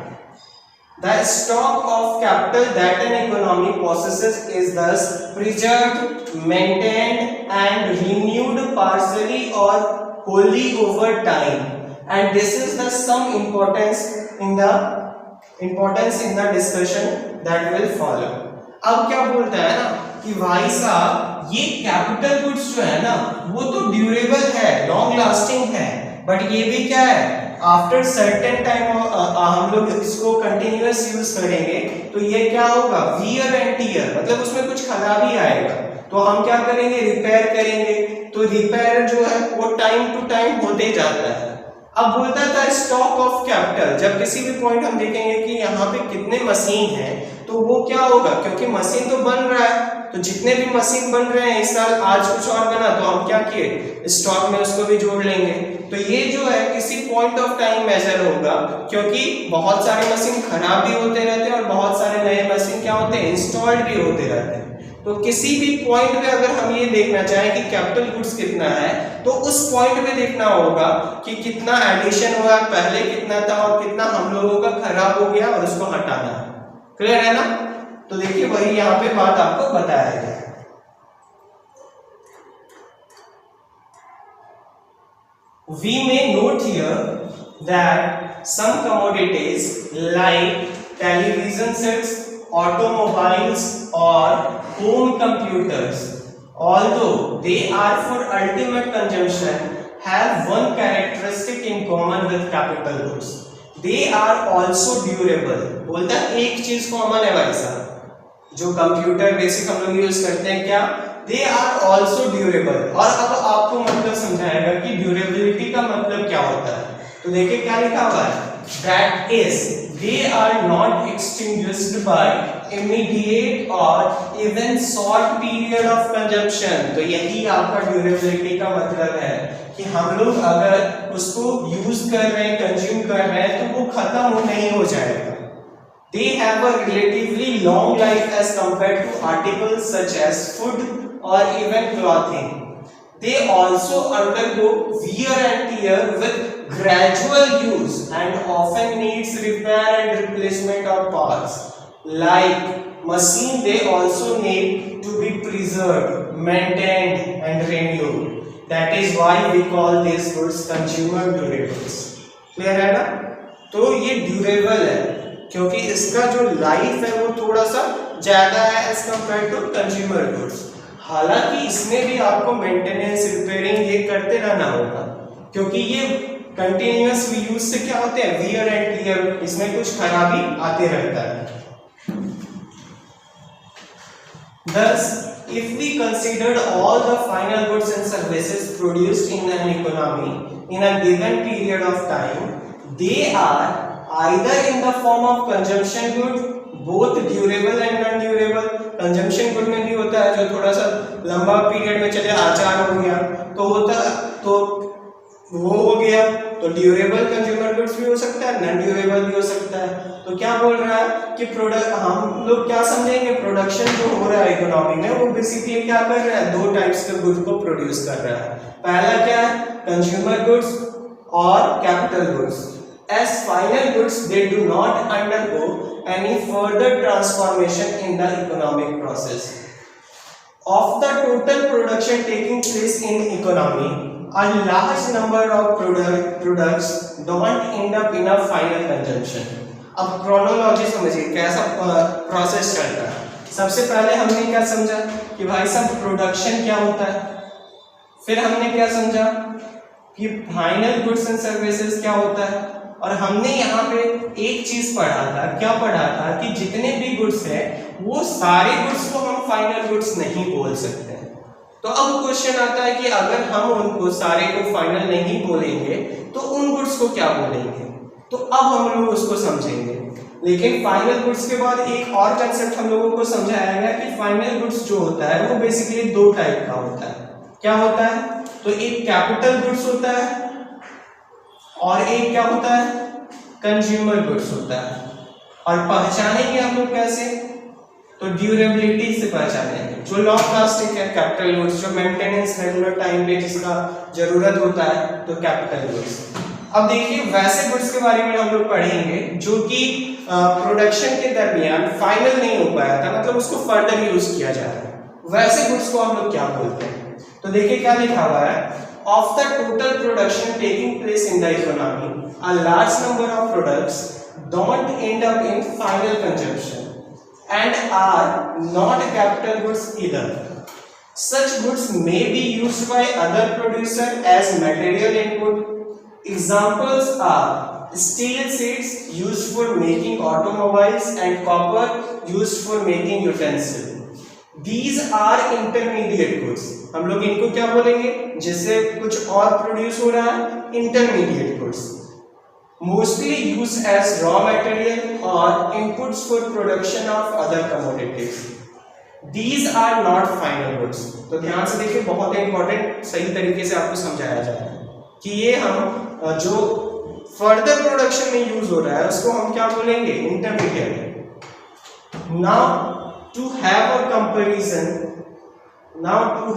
The stock of capital that an economy possesses is thus preserved, maintained and renewed partially or wholly over time, and this is the some importance in the discussion that will follow. अब क्या बोलता है ना कि भाई साहब ये capital goods जो है ना वो तो ड्यूरेबल है, लॉन्ग लास्टिंग है, बट ये भी क्या है, आफ्टर सर्टेन टाइम हम लोग इसको कंटिन्यूअस यूज करेंगे तो ये क्या होगा, वियर एंड टियर, मतलब उसमें कुछ खराबी आएगा तो हम क्या करेंगे, रिपेयर करेंगे। तो रिपेयर जो है वो टाइम टू टाइम होते जाता है। अब बोलता था स्टॉक ऑफ कैपिटल, जब किसी भी पॉइंट हम देखेंगे कि यहाँ पे कितने मशीन हैं तो वो क्या होगा, क्योंकि मशीन तो बन रहा है तो जितने भी मशीन बन रहे हैं इस साल, आज कुछ और बना तो हम क्या किए, स्टॉक में उसको भी जोड़ लेंगे। तो ये जो है किसी पॉइंट ऑफ टाइम मेजर होगा, क्योंकि बहुत सारे मशीन खराब भी होते रहते हैं और बहुत सारे नए मशीन क्या होते हैं, इंस्टॉल्ड भी होते रहते हैं। तो किसी भी पॉइंट पे अगर हम ये देखना चाहें कि कैपिटल गुड्स कितना है तो उस पॉइंट पे देखना होगा कि कितना एडिशन हुआ, पहले कितना था और कितना हम लोगों का खराब हो गया और उसको हटाना है। क्लियर है ना। तो देखिए वही यहाँ पे बात आपको बताया गया है। We may note here that some commodities like television sets, automobiles or home computers, although they are for ultimate consumption, have one characteristic in common with capital goods. They are also durable. बोलता है एक चीज common है भाई साहब, जो computer basic हम लोग यूज करते हैं, क्या, दे आर ऑल्सो ड्यूरेबल। और अब आपको मतलब समझाएगा कि ड्यूरेबिलिटी का मतलब क्या होता है। तो देखिए क्या लिखा हुआ है, that is they are not extinguished by immediate और even short period of consumption. तो यही आपका ड्यूरेबिलिटी का मतलब है कि हम लोग अगर उसको यूज कर रहे हैं, कंज्यूम कर रहे हैं तो वो खत्म नहीं हो जाएगा। They have a relatively long life as compared to articles such as food or even clothing. They also undergo wear and tear with gradual use and often needs repair and replacement of parts. Like machine, they also need to be preserved, maintained and renewed. That is why we call these goods consumer durables. Clear है ना। तो ये durable है क्योंकि इसका जो life है वो थोड़ा सा ज्यादा है as compared to consumer goods. हालांकि इसमें भी आपको मेंटेनेंस, रिपेयरिंग ये करते रहना होगा क्योंकि ये कंटिन्यूअस यूज से क्या होते हैं, वियर एंड टियर, इसमें कुछ खराबी आते रहता है। Thus, if we considered all the final goods and services produced in an economy in a given period of time, they are either in the form of consumption good, both durable and non durable. Consumption good में भी होता है जो थोड़ा सा लंबा period में चले, आचार हो गया तो होता, तो वो हो गया, तो ड्यूरेबल कंज्यूमर गुड्स भी हो सकता है, नॉन ड्यूरेबल भी हो सकता है। तो क्या बोल रहा है कि प्रोडक्ट, हम लोग क्या समझेंगे, प्रोडक्शन जो हो रहा है इकोनॉमी में वो बेसिकली क्या कर रहा है, दो टाइप्स के गुड्स को प्रोड्यूस कर रहा है। पहला क्या है, कंज्यूमर गुड्स और capital goods. As final goods, they do not undergo any further transformation in the economic process. Of the total production taking place in economy, a large number of products don't end up in a final consumption. अब chronology समझिए कैसा process चलता है। सबसे पहले हमने क्या समझा कि भाई साहब प्रोडक्शन क्या होता है, फिर हमने क्या समझा कि फाइनल गुड्स एंड सर्विसेज क्या होता है, और हमने यहाँ पे एक चीज पढ़ा था, क्या पढ़ा था कि जितने भी गुड्स है वो सारे गुड्स को हम फाइनल गुड्स नहीं बोल सकते हैं। तो अब क्वेश्चन आता है कि अगर हम उनको सारे को फाइनल नहीं बोलेंगे तो उन गुड्स को क्या बोलेंगे, तो अब हम लोग उसको समझेंगे। लेकिन फाइनल गुड्स के बाद एक और कंसेप्ट हम लोगों को समझाया गया कि फाइनल गुड्स जो होता है वो बेसिकली दो टाइप का होता है। क्या होता है, तो एक कैपिटल गुड्स होता है और एक क्या होता है, कंज्यूमर गुड्स होता है। और पहचानेंगे हम लोग कैसे, तो ड्यूरेबिलिटी से पहचानेंगे। जो लॉन्ग लास्टिंग है कैपिटल गुड्स, जो मेंटेनेंस रेगुलर टाइम पे जिसका जरूरत होता है, तो कैपिटल गुड्स। अब देखिए वैसे गुड्स के बारे में हम लोग पढ़ेंगे जो कि प्रोडक्शन के दरमियान फाइनल नहीं हो पाया था, मतलब उसको फर्दर यूज किया जा रहा है, वैसे गुड्स को हम लोग क्या बोलते हैं। तो देखिए क्या लिखा हुआ है, of the total production taking place in the economy, a large number of products don't end up in final consumption and are not capital goods either. Such goods may be used by other producers as material input. Examples are steel sheets used for making automobiles and copper used for making utensils. These are intermediate goods. हम लोग इनको क्या बोलेंगे, जिससे कुछ और produce हो रहा है, intermediate goods. Mostly use as raw material और inputs for production of other commodities. These are not final goods. तो ध्यान से देखिए, बहुत इंपॉर्टेंट, सही तरीके से आपको समझाया जाए कि ये हम जो फर्दर प्रोडक्शन में यूज हो रहा है उसको हम क्या बोलेंगे, intermediate. Now to have a comparison, now to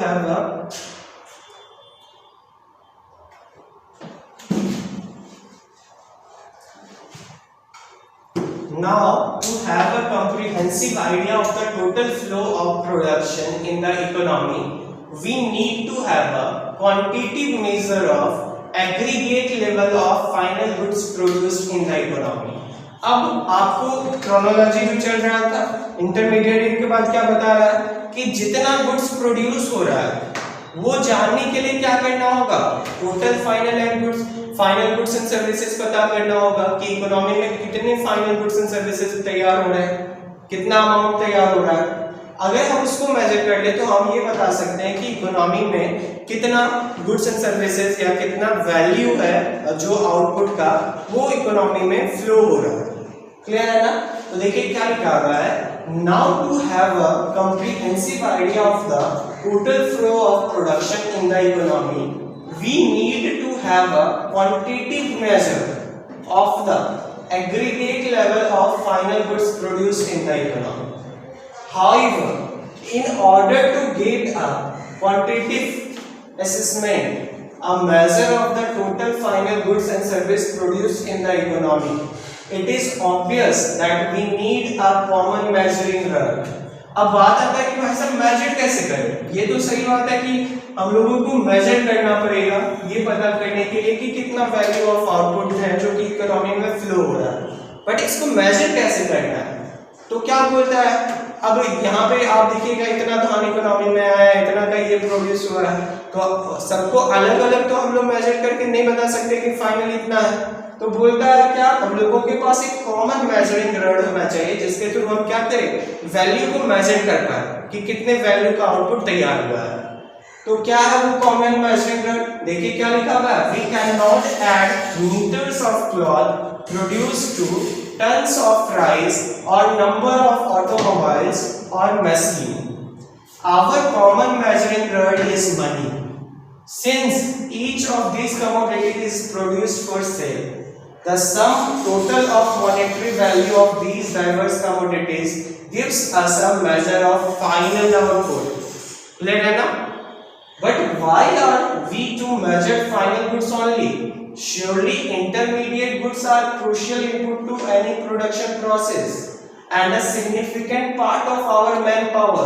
have a comprehensive idea of the total flow of production in the economy, we need to have a quantitative measure of aggregate level of final goods produced in the economy. अब आपको chronology जो चल रहा था, intermediate के बाद क्या बता रहा है कि जितना गुड्स प्रोड्यूस हो रहा है वो जानने के लिए क्या करना होगा, total final goods and services पता करना होगा कि इकोनॉमी में कितने फाइनल गुड्स एंड सर्विसेज तैयार हो रहे हैं, कितना अमाउंट तैयार हो रहा है। अगर हम उसको मेजर कर ले तो हम ये बता सकते हैं कि इकोनॉमी में कितना गुड्स एंड सर्विसेज या कितना वैल्यू है जो आउटपुट का वो इकोनॉमी में फ्लो हो रहा है। क्लियर है ना। तो देखिए क्या लिखा हुआ है, now to have a comprehensive idea of the total flow of production in the economy we need to have a quantitative measure of the aggregate level of final goods produced in the economy. However, in order to get a quantitative assessment, a measure of the total final goods and service produced in the economy, it is obvious that we need a common measuring rod. अब बात आता है कि भाई साहब major कैसे करें। ये तो सही बात है कि हम लोगों को मेजर करना पड़ेगा ये पता करने के लिए कि कितना वैल्यू ऑफ आउटपुट है जो कि इकोनॉमी में फ्लो हो रहा है, बट इसको मेजर कैसे करना है। तो क्या बोलता है, अब यहाँ पे आप देखिएगा इतना धान इकोनॉमी में आया है, इतना का ये प्रोड्यूस हुआ है, तो सबको अलग अलग तो हम लोग मेजर करके नहीं बता सकते कि फाइनली इतना है। तो बोलता है क्या, हम लोगों के पास एक कॉमन मेजरिंग रॉड होना चाहिए जिसके थ्रू हम क्या करें, वैल्यू को मेजर कर पाए। कि कितने वैल्यू का आउटपुट तैयार हुआ है। तो क्या है वो कॉमन मेजरिंग रड? देखिए क्या लिखा हुआ है, we cannot add metres of cloth produced to tons of rice or number of automobiles or machine. Our common measuring rod is money. Since each of these commodities is produced for sale, the sum total of monetary value of these diverse commodities gives us a measure of final output. Clear है ना? But why are we to measure final goods only? Surely intermediate goods are crucial input to any production process and a significant part of our manpower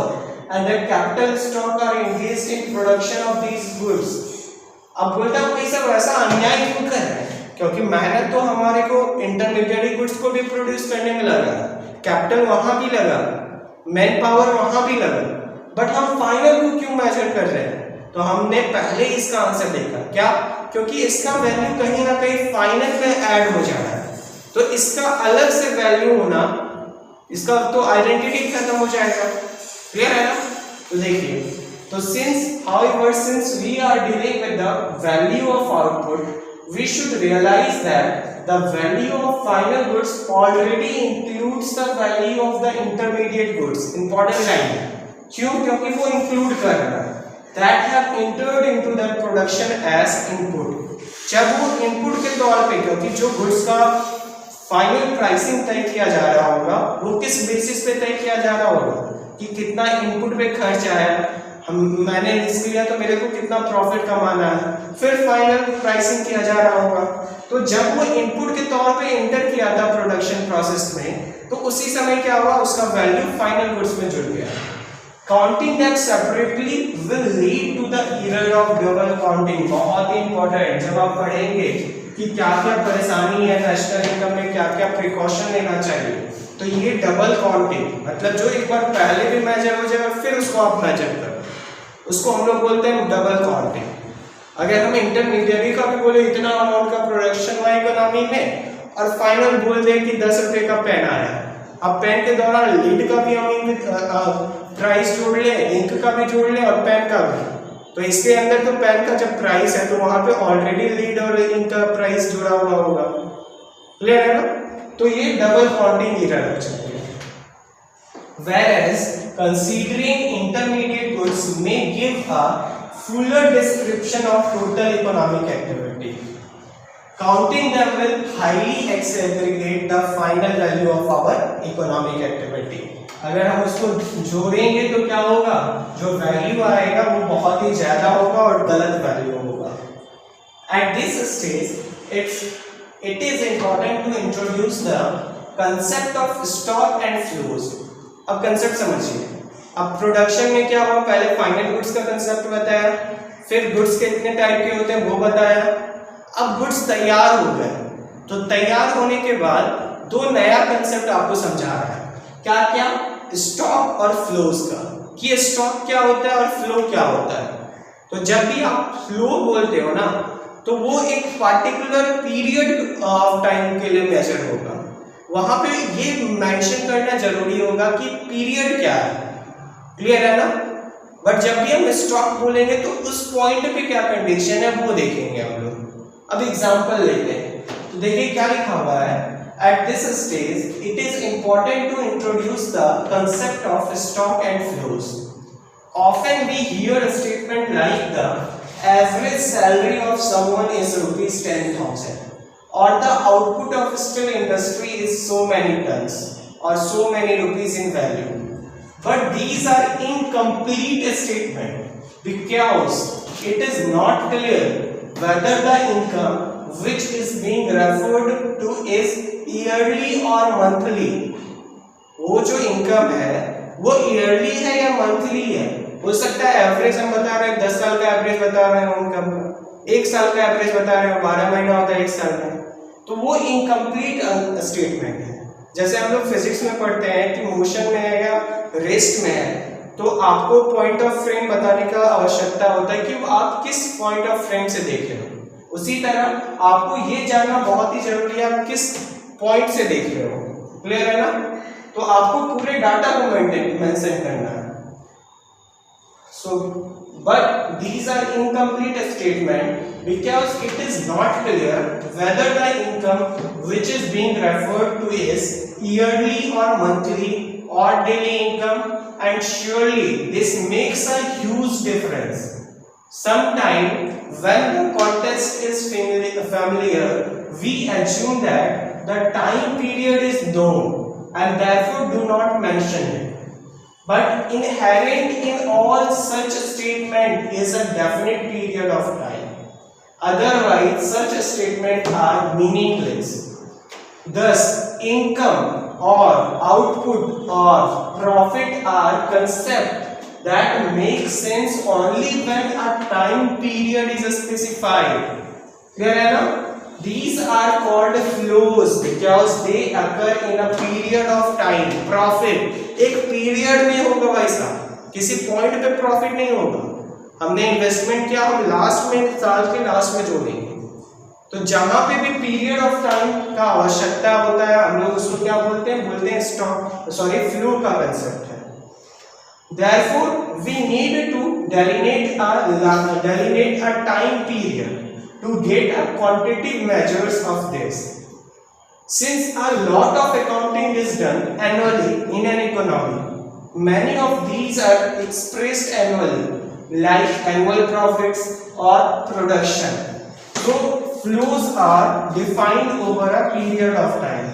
and the capital stock are engaged in production of these goods. अब बोलता हूँ ये सब ऐसा अन्याय क्यों कर रहे हैं? क्योंकि मेहनत तो हमारे को इंटरमीडिएट गुड्स को भी प्रोड्यूस करने में लगा, कैपिटल वहां भी लगा, मैन पावर वहां भी लगा, बट हम फाइनल को क्यों मेजर कर रहे हैं? तो हमने पहले इसका आंसर देखा क्या, क्योंकि इसका वैल्यू कहीं ना कहीं फाइनल में ऐड हो जा रहा है, तो इसका अलग से वैल्यू होना, इसका तो आइडेंटिटी खत्म हो जाएगा। क्लियर है ना? तो देखिए, तो since we are dealing with the value of output, we should realize that the value of final goods already includes the value of the intermediate goods. Important line, क्यों? क्योंकि वो इंक्लूड कर रहा है that have entered into the production as input. जब वो input के तौर पे, क्योंकि जो गुड्स का फाइनल प्राइसिंग तय किया जा रहा होगा वो किस बेसिस पे तय किया जा रहा होगा कि कितना इनपुट पे खर्च आया, मैंने रिस्क लिया तो मेरे को कितना प्रॉफिट कमाना है, फिर फाइनल प्राइसिंग किया जा रहा होगा। तो जब वो इनपुट के तौर पे एंटर किया था प्रोडक्शन प्रोसेस में, तो उसी समय क्या हुआ, उसका वैल्यू फाइनल गुड्स में जुड़ गया। Counting that separately will lead to the error of double counting. बहुत ही इंपॉर्टेंट, जब आप पढ़ेंगे कि क्या क्या परेशानी है नेशनल इनकम में, क्या क्या प्रिकॉशन लेना चाहिए, तो ये डबल काउंटिंग मतलब जो एक बार पहले भी मेजर हो जाए और फिर उसको आप मेजर करो, उसको हम लोग बोलते हैं डबल काउंटिंग। अगर हम इंटरमीडिएट का भी बोले इतना अमाउंट का प्रोडक्शन हुआ इकोनॉमी में और फाइनल बोल दें कि 10 रुपए का पेन आया, अब पेन के दौरान लीड का भी हम प्राइस जोड़ ले, इंक का भी जोड़ ले और पेन का भी, तो इसके अंदर तो पेन का जब प्राइस है तो वहां पे ऑलरेडी लीड और इंक का प्राइस जुड़ा हुआ होगा। क्लियर है ना? तो ये डबल काउंटिंग एरर हो जाती है। Whereas considering intermediate goods may give a fuller description of total economic activity. Counting them will highly exaggerate the final value of our economic activity. अगर हम उसको जोड़ेंगे तो क्या होगा, जो वैल्यू आएगा वो बहुत ही ज्यादा होगा और गलत वैल्यू होगा। At this stage, it is important to introduce the concept of stock and flows. अब कंसेप्ट समझिए। अब प्रोडक्शन में क्या हुआ, पहले फाइनल गुड्स का कंसेप्ट बताया, फिर गुड्स कितने टाइप के होते हैं वो बताया। अब गुड्स तैयार हो गए, तो तैयार होने के बाद दो नया कंसेप्ट आपको समझा रहा है। क्या क्या? स्टॉक और फ्लोज का, कि स्टॉक क्या होता है और फ्लो क्या होता है। तो जब भी आप फ्लो बोलते हो ना, तो वो एक पार्टिकुलर पीरियड ऑफ टाइम के लिए मेजर होगा, वहां पे ये मेंशन करना जरूरी होगा कि पीरियड क्या है। क्लियर है ना? बट जब भी हम स्टॉक बोलेंगे तो उस पॉइंट पे क्या कंडीशन है वो देखेंगे हम लोग। अब एग्जांपल लेते हैं, तो देखिए क्या लिखा हुआ है, at this stage it is important to introduce the concept of stock and flows. Often we hear a statement like the average salary of someone is rupees 10,000 or the output of steel industry is so many tons or so many rupees in value. But these are incomplete statement because it is not clear whether the income which is being referred to is yearly or monthly. वो जो income है वो yearly है या monthly है। हो सकता है एवरेज हम बता रहे हैं 10 साल का एवरेज बता रहे हैं इनकम का, 1 साल का एवरेज बता रहे हैं, 12 महीना होता है 1 साल में, तो वो इनकम्प्लीट स्टेटमेंट है। जैसे हम लोग फिजिक्स में पढ़ते हैं कि मोशन में है या रेस्ट में है, तो आपको पॉइंट ऑफ फ्रेम बताने का आवश्यकता होता है कि आप किस पॉइंट ऑफ फ्रेम से देख रहे हो। उसी तरह आपको ये जानना बहुत ही जरूरी है आप किस पॉइंट से देख रहे हो। क्लियर है ना? तो आपको पूरे डाटा को मेंशन करना है। So but these are incomplete statement because it is not clear whether the income which is being referred to is yearly or monthly or daily income, and surely this makes a huge difference. Sometimes when the context is familiar, we assume that the time period is known and therefore do not mention it. But inherent in all such statement is a definite period of time. Otherwise, such statements are meaningless. Thus, income or output or profit are concepts that make sense only when a time period is specified. Clear है ना? These are called flows because they occur in a period of time. Profit एक period में होगा भाई साहब, किसी point पे profit नहीं होगा. हमने इन्वेस्टमेंट किया, हम लास्ट में, साल के लास्ट में जोड़ेंगे. तो जहां पे भी पीरियड ऑफ टाइम का आवश्यकता होता है हम लोग उसको क्या बोलते हैं स्टॉक फ्लो का कंसेप्ट है. Therefore, we need to delineate a time period to get a quantitative measures of this. Since a lot of accounting is done annually in an economy, many of these are expressed annually, like annual profits or production. So flows are defined over a period of time.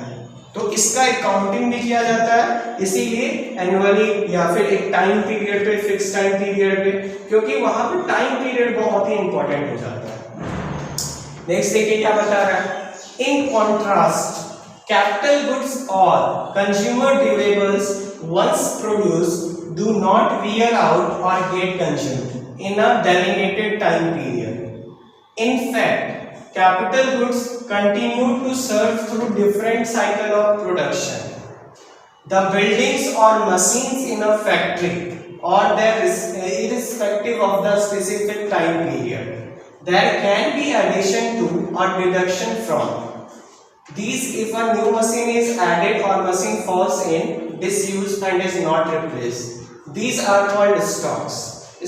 तो इसका accounting भी किया जाता है, इसीलिए annually या फिर एक टाइम पीरियड पे, फिक्स टाइम पीरियड पे, क्योंकि वहां पे टाइम पीरियड बहुत ही इंपॉर्टेंट हो जाता है. नेक्स्ट देखिए क्या बता रहा है. In contrast, capital goods or consumer durables once produced do not wear out or get consumed in a delineated time period. In fact, capital goods continue to serve through different cycle of production. The buildings or machines in a factory or their irrespective of the specific time period. There can be addition to or deduction from these if a new machine is added or machine falls in disuse and is not replaced. These are called stocks.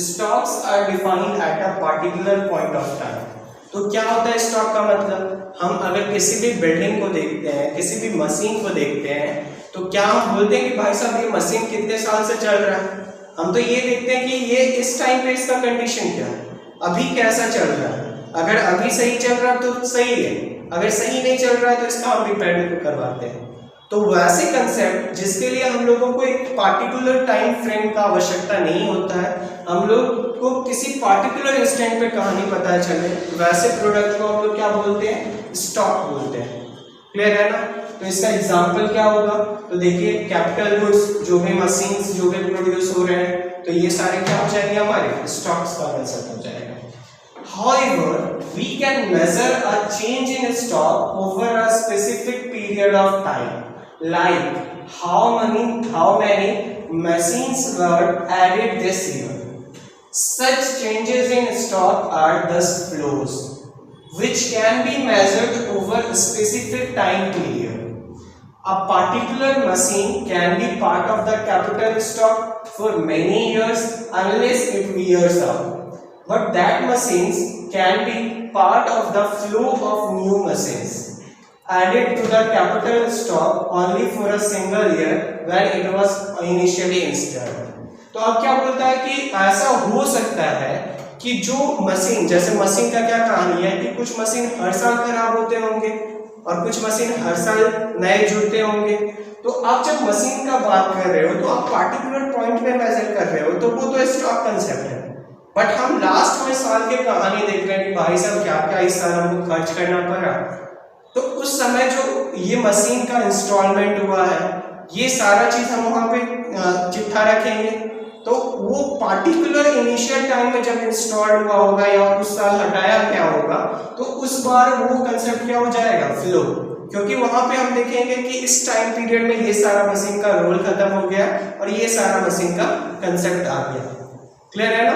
Stocks are defined at a particular point of time. तो क्या होता है stock का मतलब? हम अगर किसी भी बिल्डिंग को देखते हैं, किसी भी मशीन को देखते हैं, तो क्या हम बोलते हैं कि भाई साहब ये मशीन कितने साल से चल रहा है? हम तो ये देखते हैं कि ये इस टाइम पे इसका कंडीशन क्या है, अभी कैसा चल रहा है. अगर अभी सही चल रहा है तो सही है, अगर सही नहीं चल रहा है तो इसका हम रिपेयर करवाते हैं. तो वैसे कंसेप्ट जिसके लिए हम लोगों को एक पार्टिकुलर टाइम फ्रेम का आवश्यकता नहीं होता है, हम लोग को किसी पार्टिकुलर इंस्टेंट पे कहानी पता चले, वैसे प्रोडक्ट को हम लोग क्या बोलते हैं? स्टॉक बोलते हैं. क्लियर है ना? तो इसका एग्जांपल क्या होगा? तो देखिए कैपिटल गुड्स, जो भी मशीन्स जो भी प्रोड्यूस हो रहे हैं, तो ये सारे क्या हो जाएंगे? हमारे स्टॉक्स का कंसेप्ट हो जाएगा. However, we can measure a change in stock over a specific period of time, like how many machines were added this year. Such changes in stock are thus flows, which can be measured over a specific time period. A particular machine can be part of the capital stock for many years unless it wears out. But that machines can be part of the flow of new machines added to the capital stock only for a single year when it was initially installed. तो अब क्या बोलता है कि ऐसा हो सकता है कि जो मशीन, जैसे मशीन का क्या कहानी है कि कुछ मशीन हर साल खराब होते होंगे और कुछ मशीन हर साल नए जुड़ते होंगे. तो आप जब मशीन का बात कर रहे हो तो आप पार्टिकुलर पॉइंट पे मेजर कर रहे हो, तो वो तो स्टॉक कंसेप्ट है. बट हम लास्ट में साल की कहानी देख रहे हैं कि भाई साहब क्या क्या इस साल हमको खर्च करना पड़ा, तो उस समय जो ये मशीन का इंस्टॉलमेंट हुआ है, ये सारा चीज हम वहां पे चिट्ठा रखेंगे. तो वो पार्टिकुलर इनिशियल टाइम में जब इंस्टॉल हुआ होगा या उस साल हटाया गया होगा, तो उस बार वो कंसेप्ट क्या हो जाएगा? फ्लो. क्योंकि वहां पे हम देखेंगे कि इस टाइम पीरियड में ये सारा मशीन का रोल खत्म हो गया और ये सारा मशीन का कंसेप्ट आ गया. क्लियर है ना?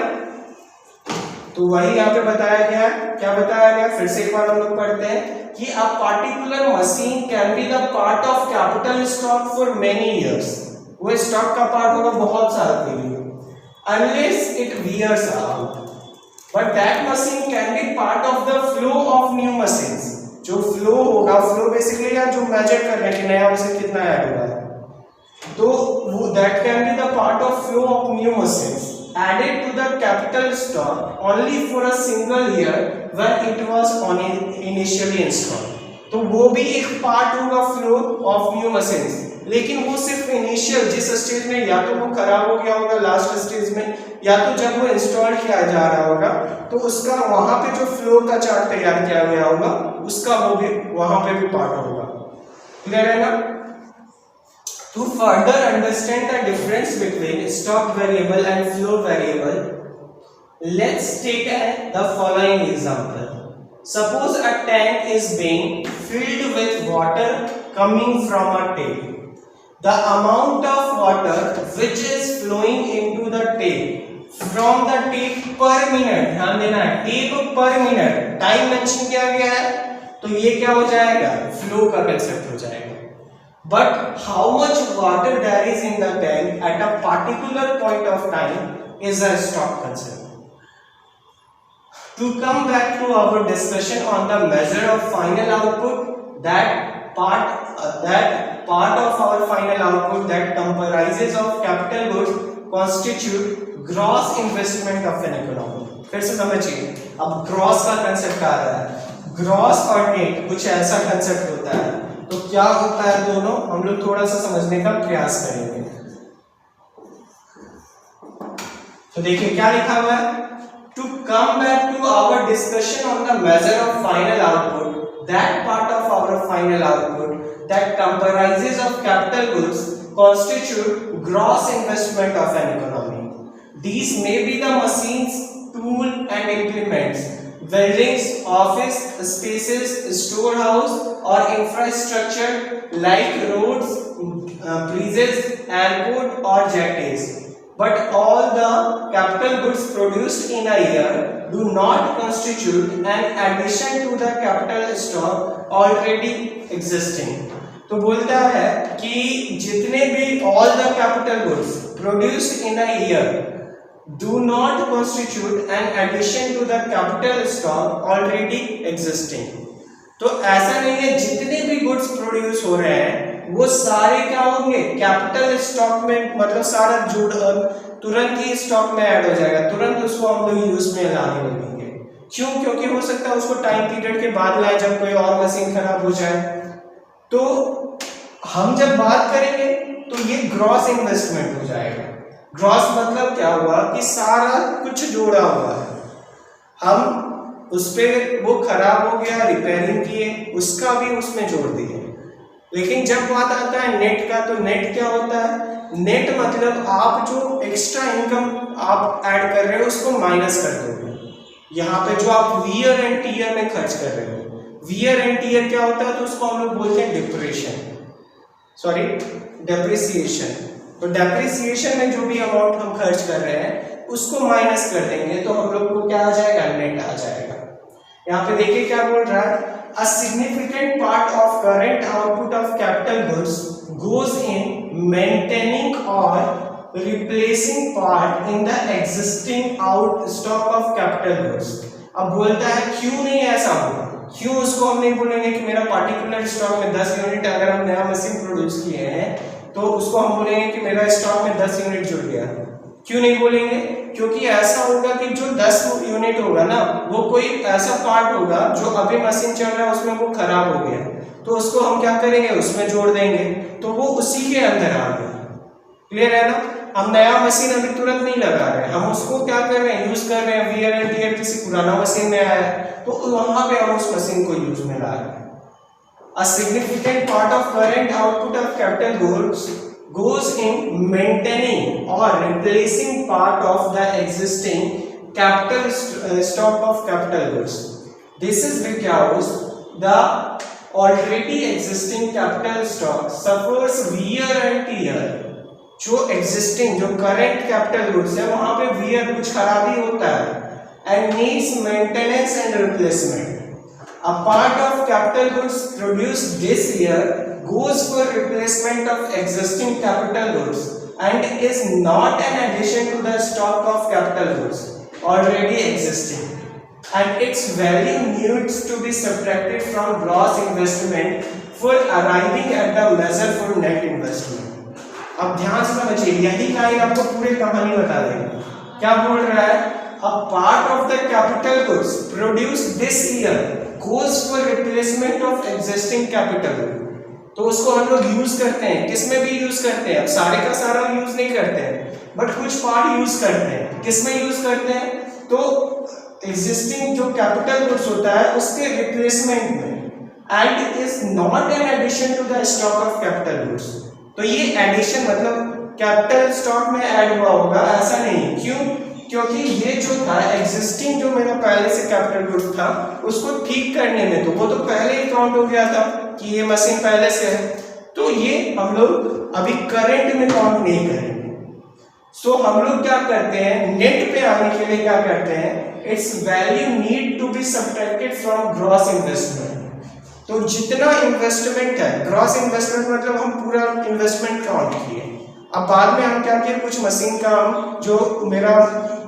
तो वही यहाँ पे बताया गया है. क्या बताया गया? फिर से एक बार हम लोग पढ़ते हैं कि a particular machine can be the part of capital stock for many years. वो स्टॉक का पार्ट होगा बहुत साल के लिए. unless it wears out. But that machine can be part of the flow of new machines. जो flow होगा, flow basically यार जो मेजर कर रहे हैं कि नया मशीन कितना ऐड हुआ है, तो वो that can be the part of flow of new machines added to the capital stock only for a single year when it was on initially installed. तो वो भी एक पार्ट होगा फ्लो ऑफ न्यू मशीन्स, लेकिन वो सिर्फ initial जिस stage में या तो वो खराब हो गया होगा लास्ट स्टेज में, या तो जब वो इंस्टॉल किया जा रहा होगा तो उसका वहां पे जो फ्लो का चार्ट तैयार किया गया होगा उसका वो भी वहां पे भी पार्ट होगा। क्लियर है ना? To further understand the difference between stock variable and flow variable, let's take the following example. Suppose a tank is being filled with water coming from a tap. The amount of water which is flowing into the tap from the tap per minute, ध्यान देना है, tap per minute, time mention किया गया है, तो ये क्या हो जाएगा? फ्लो का कंसेप्ट हो जाएगा। But how much water there is in the tank at a particular point of time is a stock concept. To come back to our discussion on the measure of final output, that part of our final output that comprises of capital goods constitute gross investment of an economy. फिर से समझिए, अब gross का concept आ रहा है। Gross और net कुछ ऐसा कंसेप्ट होता है, तो क्या होता है दोनों हम लोग थोड़ा सा समझने का प्रयास करेंगे। तो देखिए क्या लिखा हुआ है, to come back to our discussion on the measure of final output, that part of our final output that comprises of capital goods constitute gross investment of an economy. These may be the machines, tool and implements, buildings, office spaces, storehouse or infrastructure like roads, bridges, airport or jetties. But all the capital goods produced in a year do not constitute an addition to the capital stock already existing. तो बोलता है कि जितने भी all the capital goods produced in a year do not constitute an addition to the capital stock already existing. तो ऐसा नहीं है जितने भी गुड्स प्रोड्यूस हो रहे हैं वो सारे क्या होंगे? कैपिटल स्टॉक में, मतलब सारा जुड़ तुरंत ही स्टॉक में ऐड हो जाएगा, तुरंत उसको हम लोग यूज में लाने लगेंगे। क्यों? क्योंकि हो सकता है उसको टाइम पीरियड के बाद लाए जब कोई और मशीन खराब हो जाए। तो हम जब बात करेंगे तो ये ग्रॉस इन्वेस्टमेंट हो जाएगा। ग्रॉस मतलब क्या हुआ कि सारा कुछ जोड़ा हुआ है, हम उस पे वो खराब हो गया, रिपेयरिंग किए, उसका भी उसमें जोड़ दिए। लेकिन जब बात आता है नेट का, तो नेट क्या होता है? नेट मतलब आप जो एक्स्ट्रा इनकम आप ऐड कर रहे हो उसको माइनस कर दोगे। यहाँ पे जो आप वियर एंड टीयर में खर्च कर रहे हो, वियर एंड टीयर क्या होता है? तो उसको हम लोग बोलते हैं डेप्रिसिएशन। तो डेप्रिसिएशन में जो भी अमाउंट हम खर्च कर रहे हैं उसको माइनस कर देंगे तो हम लोग को क्या आ जाएगा? नेट आ जाएगा। यहाँ पे देखिए क्या बोल रहा है, a significant part of current output of capital goods goes in maintaining और replacing part in the existing out stock of capital goods. अब बोलता है क्यों नहीं ऐसा होगा? क्यों उसको हम नहीं बोलेंगे कि मेरा पार्टिकुलर स्टॉक में 10 यूनिट, अगर हम नया मशीन प्रोड्यूस किए हैं तो उसको हम बोलेंगे कि मेरा स्टॉक में 10 यूनिट जुड़ गया। क्यों नहीं बोलेंगे? क्योंकि ऐसा होगा कि जो 10 यूनिट होगा ना वो कोई ऐसा पार्ट होगा जो अभी मशीन चल रहा है उसमें वो खराब हो गया, तो उसको हम क्या करेंगे? उसमें जोड़ देंगे, तो वो उसी के अंदर आ गया। क्लियर है ना? हम नया मशीन अभी तुरंत नहीं लगा रहे हैं, हम उसको क्या कर रहे हैं? यूज कर रहे हैं। वियर एंड टियर किसी पुराना मशीन में आया है तो वहां पे हम उस मशीन को यूज में ला रहे हैं। A significant part of current output of capital goods goes in maintaining or replacing part of the existing capital stock of capital goods. This is because the already existing capital stock suffers wear and tear. जो existing, जो current capital goods है वहां पे wear, कुछ खराबी होता है, and needs maintenance and replacement. A part of capital goods produced this year goes for replacement of existing capital goods and is not an addition to the stock of capital goods already existing, and its value needs to be subtracted from gross investment for arriving at the measure for net investment. अब ध्यान से समझिए, यही line आपको पूरी कहानी बता देगा। क्या बोल रहा है? A part of the capital goods produced this year goes for replacement of existing capital. तो उसको हम लोग यूज करते हैं, किसमें भी यूज करते हैं। अब सारे का सारा यूज नहीं करते हैं, बट कुछ पार्ट यूज करते हैं। किसमें यूज करते हैं? तो एग्जिस्टिंग जो कैपिटल गुड्स होता है उसके रिप्लेसमेंट में, and is not an addition to the stock of capital goods. तो ये एडिशन मतलब कैपिटल स्टॉक में ऐड हुआ होगा, ऐसा नहीं। क्यों? क्योंकि ये जो था एग्जिस्टिंग, जो मेरा पहले से कैपिटल गुड्स था, उसको ठीक करने में तो वो तो पहले ही काउंट हो गया था कि ये मशीन पहले से है, तो ये हम लोग अभी करंट में काउंट नहीं करेंगे। सो हम लोग क्या करते हैं, नेट पे आने के लिए क्या करते हैं, its value need to be subtracted from gross investment. तो जितना इन्वेस्टमेंट है, ग्रॉस इन्वेस्टमेंट मतलब हम पूरा इन्वेस्टमेंट काउंट किए। अब बाद में हम क्या किए, कुछ मशीन का हम जो मेरा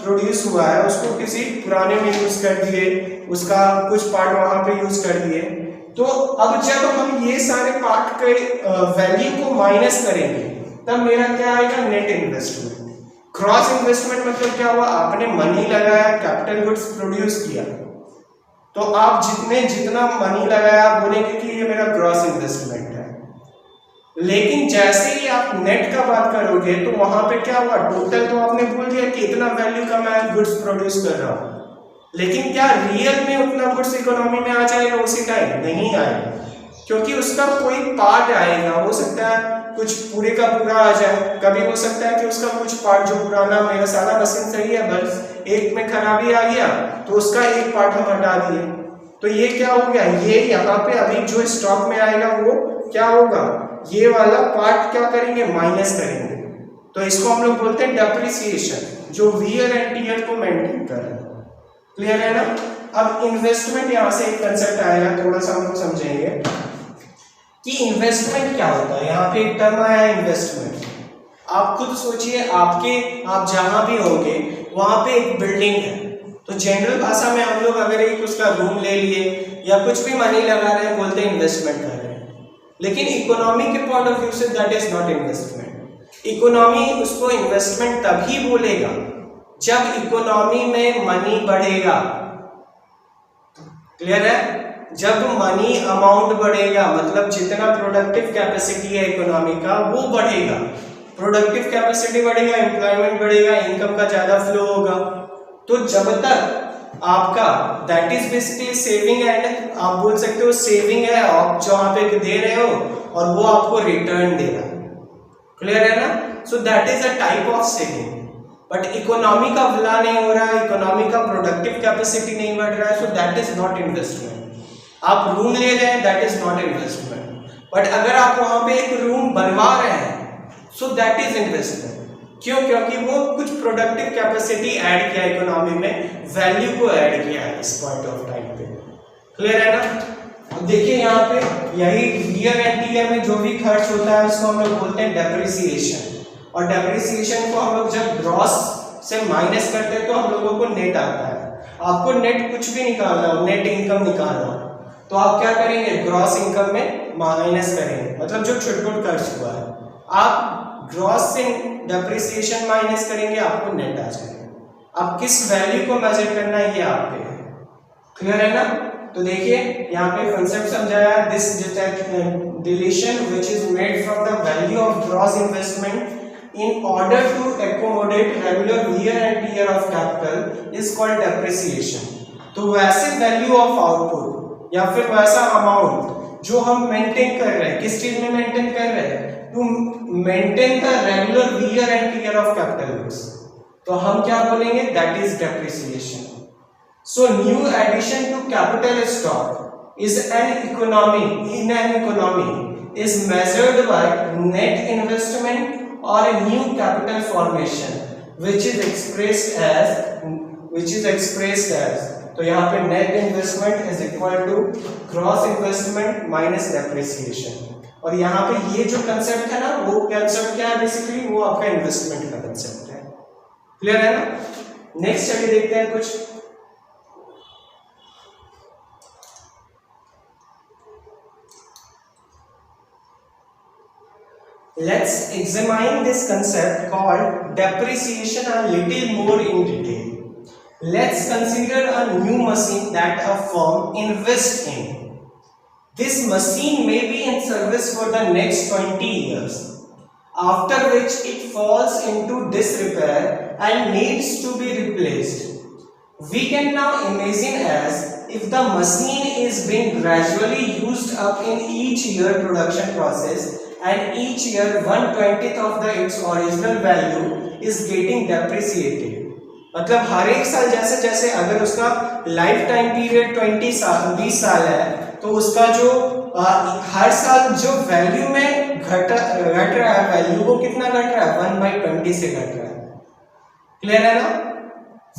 प्रोड्यूस हुआ है उसको किसी पुराने में यूज कर दिए, उसका कुछ पार्ट वहां पे यूज कर दिए। तो अब जब हम ये सारे पार्ट के वैल्यू को माइनस करेंगे तब मेरा क्या आएगा, नेट इन्वेस्टमेंट। क्रॉस इन्वेस्टमेंट मतलब क्या हुआ, आपने मनी लगाया, कैपिटल गुड्स प्रोड्यूस किया, तो आप जितना मनी लगाया आप बोलेंगे कि ये मेरा ग्रॉस इन्वेस्टमेंट है। लेकिन जैसे ही आप नेट का बात करोगे तो वहां पे क्या हुआ, टोटल तो आपने बोल दिया कि इतना वैल्यू का मैं गुड्स प्रोड्यूस कर रहा हूं, लेकिन क्या रियल में उतना गुड्स इकोनॉमी में आ जाएगा उसी टाइम? नहीं आएगा, क्योंकि उसका कोई पार्ट आएगा। हो सकता है कुछ पूरे का पूरा आ जाए, कभी हो सकता है कि उसका कुछ पार्ट जो पुराना, मेरा सारा मशीन सही है बस एक में खराबी आ गया तो उसका एक पार्ट हम हटा दिए, तो ये क्या हो गया, ये यहाँ पे अभी जो स्टॉक में आएगा वो क्या होगा, ये वाला पार्ट क्या करेंगे, माइनस करेंगे। तो इसको हम लोग बोलते हैं डेप्रिसिएशन, जो वियर एंड टियर को मेंटेन कर रहा है। क्लियर है ना? अब इन्वेस्टमेंट, यहां से एक कंसेप्ट आएगा, थोड़ा सा हम लोग समझेंगे कि इन्वेस्टमेंट क्या होता है। यहाँ पे एक टर्म आया है इन्वेस्टमेंट। आप खुद सोचिए, आप जहां भी होंगे वहां पे एक बिल्डिंग है, तो जनरल भाषा में हम लोग अगर एक उसका रूम ले लिए या कुछ भी मनी लगा रहे हैं बोलते हैं इन्वेस्टमेंट कर रहे हैं। लेकिन इकोनॉमी के point of view say that is not investment. Economy उसको इन्वेस्टमेंट तभी बोलेगा जब इकोनॉमी में मनी बढ़ेगा। क्लियर है? जब मनी अमाउंट बढ़ेगा, मतलब जितना प्रोडक्टिव कैपेसिटी है इकोनॉमी का वो बढ़ेगा। प्रोडक्टिव कैपेसिटी बढ़ेगा, एम्प्लॉयमेंट बढ़ेगा, इनकम का ज्यादा फ्लो होगा। तो जब तक आपका that is basically saving and, आप बोल सकते हो सेविंग है, आप जो आप पे दे रहे हो और वो आपको रिटर्न दे रहा है। क्लियर है ना? So that is a type of saving. But economy का भला नहीं हो रहा है, इकोनॉमी का प्रोडक्टिव कैपेसिटी नहीं बढ़ रहा है, so that is not investment. आप रूम ले रहे हैं, that is not investment. But अगर आप वहां पे एक रूम बनवा रहे हैं, सो दैट इज इन्वेस्टमेंट। क्यों? क्योंकि वो कुछ प्रोडक्टिव कैपेसिटी ऐड किया इकोनॉमी में, वैल्यू को ऐड किया है इस पॉइंट ऑफ टाइम पे। क्लियर है ना? अब देखिए यहाँ पे यही वियर एंड टियर में जो भी खर्च होता है उसको हम लोग बोलते हैं डेप्रिसिएशन। और डेप्रिसिएशन को हम लोग जब ग्रॉस से माइनस करते हैं तो हम लोगों को नेट आता है। आपको नेट कुछ भी निकालना हो, नेट इनकम निकालना हो, तो आप क्या करेंगे, ग्रॉस इनकम में माइनस करेंगे, मतलब जो छुटपुट खर्च हुआ है। आप ग्रॉस से डेप्रिसिएशन माइनस करेंगे, आपको नेट आ जाएगा। अब किस वैल्यू को मेजर करना है ये आप पे है। क्लियर है ना? तो देखिए यहाँ पे कंसेप्ट समझाया, this deletion which is made from the value of gross investment in order to accommodate regular wear and tear of capital is called depreciation। तो वैसे वैल्यू ऑफ आउटपुट या फिर वैसा अमाउंट जो हम मेंटेन कर रहे हैं, किस चीज में मेंटेन कर रहे हैं, to maintain the regular wear and tear of capital goods, तो हम क्या बोलेंगे, that is depreciation. So new addition to capital stock is an economy, in an economy is measured by net investment or a new capital formation which is expressed as, तो यहाँ पे net investment is equal to gross investment minus depreciation। और यहाँ पे ये जो concept है ना, वो कंसेप्ट क्या है बेसिकली, वो आपका इन्वेस्टमेंट का कंसेप्ट है। क्लियर है ना? नेक्स्ट स्टडी देखते हैं कुछ। Let's examine this concept called depreciation a little more in detail. Let's consider a new machine that a firm invests in. This machine may be in service for the next 20 years, after which it falls into disrepair and needs to be replaced. We can now imagine as if the machine is being gradually used up in each year production process, and each year 1/20th of the its original value is getting depreciated. मतलब हर एक साल जैसे जैसे अगर उसका life time period 20 साल है, तो उसका जो हर साल जो वैल्यू में घट रहा है, वैल्यू वो कितना घट रहा है, 1/20 से घट रहा है। क्लियर है ना?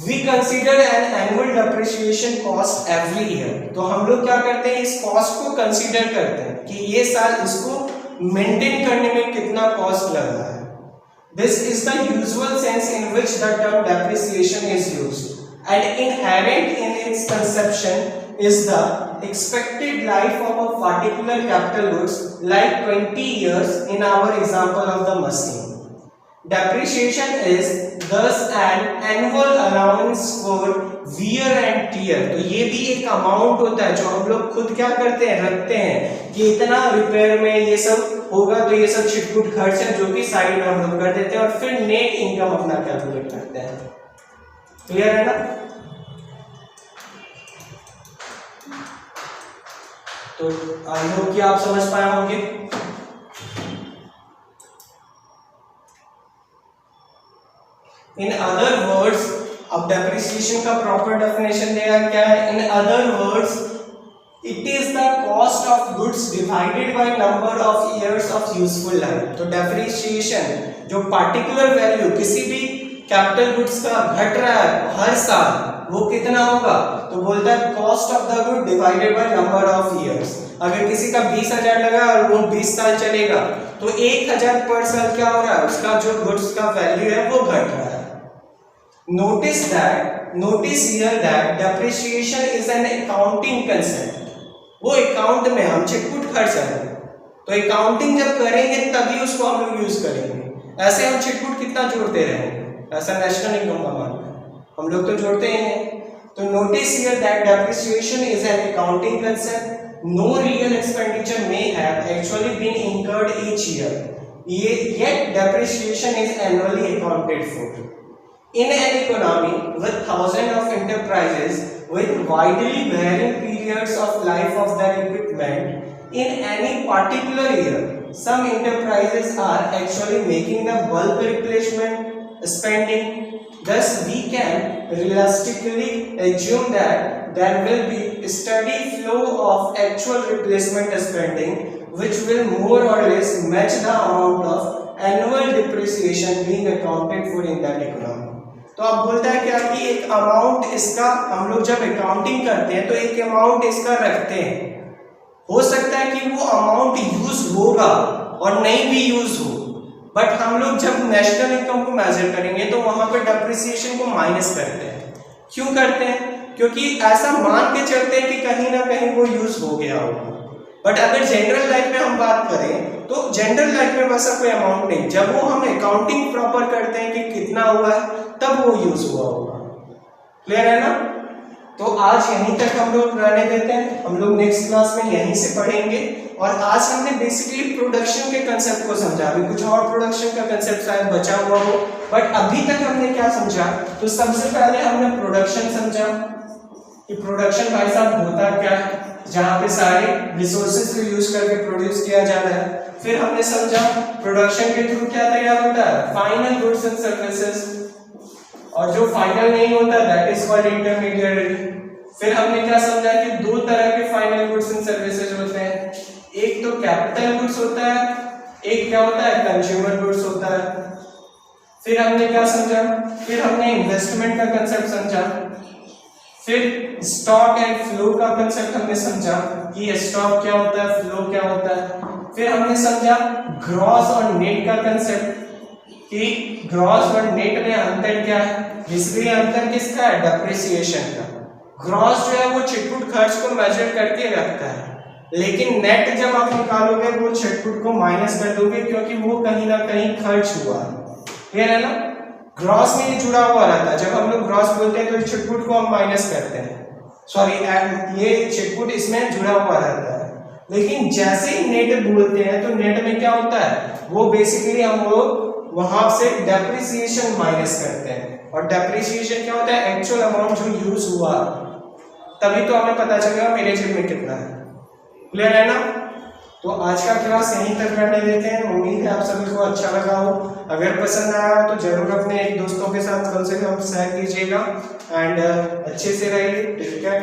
We consider an annual depreciation cost every year. तो हम लोग क्या करते हैं, इस कॉस्ट को कंसीडर करते हैं कि ये साल इसको मेंटेन करने में कितना कॉस्ट लग रहा है। This is the usual sense in which the term depreciation is used, and inherent in its conception is the expected life of a particular capital goods, like 20 years in our example of the machine. Depreciation is thus an annual allowance for wear and tear. तो ये भी एक amount होता है जो हम लोग खुद क्या करते हैं, रखते हैं कि इतना रिपेयर में ये सब होगा, तो ये सब छिटपुट खर्च है जो कि साइड में हम लोग कर देते हैं और फिर नेट इनकम अपना कैलकुलेट करते हैं। क्लियर है ना? तो आई होप कि आप समझ पाए होंगे। In other words, अब depreciation का proper definition देगा क्या है? In other words, it is the cost of goods divided by number of years of useful life. तो depreciation जो particular value किसी भी capital goods का घट रहा है हर साल, वो कितना होगा? तो बोलता है cost of the good divided by number of years. अगर किसी का 20,000 लगा और वो 20 साल चलेगा, तो 1,000 पर साल क्या हो रहा है, उसका जो गुड्स का वैल्यू है वो घट रहा है। Notice here that depreciation is an accounting concept. वो अकाउंट में हम छिटपुट खर्च है, तो अकाउंटिंग जब करेंगे तभी उसको हम लोग यूज करेंगे। ऐसे हम छिटपुट कितना जोड़ते रहेंगे, ऐसा नेशनल इनकम का मानना है, हम लोग तो जोड़ते ही हैं। तो notice here that depreciation is an accounting concept. No real expenditure may have actually been incurred each year, yet depreciation is annually accounted for. In an economy with thousands of enterprises with widely varying periods of life of their equipment, in any particular year, some enterprises are actually making the bulk replacement spending. Thus, we can realistically assume that there will be a steady flow of actual replacement spending, which will more or less match the amount of annual depreciation being accounted for in that economy. तो आप बोलता है क्या कि एक amount इसका हम लोग जब अकाउंटिंग करते हैं तो एक अमाउंट इसका रखते हैं, हो सकता है कि वो अमाउंट यूज होगा और नहीं भी यूज हो, बट हम लोग जब नेशनल इनकम को मेजर करेंगे तो वहां पे डेप्रिसिएशन को माइनस करते हैं। क्यों करते हैं? क्योंकि ऐसा मान के चलते हैं कि कहीं ना कहीं वो यूज हो गया होगा। बट अगर जनरल लाइफ में हम बात करें तो जनरल लाइफ में वैसा कोई अमाउंट नहीं, जब वो हम अकाउंटिंग प्रॉपर करते हैं कि कितना हुआ है तब वो यूज हुआ होगा। क्लियर है ना? तो आज यहीं तक हम लोग रहने देते हैं, हम लोग नेक्स्ट क्लास में यहीं से पढ़ेंगे। और आज हमने बेसिकली प्रोडक्शन के कंसेप्ट को समझा, अभी कुछ और प्रोडक्शन का कंसेप्ट शायद बचा हुआ हो, बट अभी तक हमने क्या समझा? तो सबसे पहले हमने प्रोडक्शन समझा कि प्रोडक्शन भाई साहब होता क्या है, जहाँ पे सारे रिसोर्सेज को यूज करके प्रोड्यूस किया जाता है। फिर हमने समझा प्रोडक्शन के थ्रू क्या तैयार होता है, फाइनल गुड्स एंड सर्विसेज, और जो फाइनल नहीं होता दैट इज कॉल्ड इंटरमीडिएट। फिर हमने क्या समझा कि दो तरह के फाइनल गुड्स एंड सर्विसेज होते हैं, एक तो कैपिटल गुड्स होता है, एक क्या होता है, कंज्यूमर गुड्स होता है। फिर हमने क्या समझा? फिर हमने इन्वेस्टमेंट का कंसेप्ट समझा। फिर स्टॉक एंड फ्लो का कंसेप्ट हमने समझा कि स्टॉक क्या होता है, फ्लो क्या होता है। फिर हमने समझा ग्रॉस और नेट का कंसेप्ट कि ग्रॉस और नेट में अंतर क्या है। बेसिकली अंतर किसका है, डेप्रिसिएशन का। ग्रॉस जो है वो छिटपुट खर्च को मेजर करके रखता है, लेकिन नेट जब आप निकालोगे वो छिटपुट को माइनस कर दोगे क्योंकि वो कहीं ना कहीं खर्च हुआ है। क्लियर है ना। ग्रॉस में ये जुड़ा हुआ रहता है, जब हम लोग ग्रॉस बोलते हैं तो छिटपुट को हम माइनस करते हैं, सॉरी ये छिटपुट इसमें जुड़ा हुआ रहता है। लेकिन जैसे ही नेट बोलते हैं तो नेट में क्या होता है, वो बेसिकली हम लोग वहां से डेप्रिसिएशन माइनस करते हैं। और डेप्रिसिएशन क्या होता है, एक्चुअल अमाउंट जो यूज हुआ, तभी तो हमें पता चलेगा मेरे जेब में कितना है। क्लियर है ना। तो आज का क्लास यहीं तक करने देते हैं। उम्मीद है आप सभी को अच्छा लगा हो। अगर पसंद आया तो जरूर अपने एक दोस्तों के साथ कम से कम शेयर कीजिएगा एंड अच्छे से रहिए। Take care.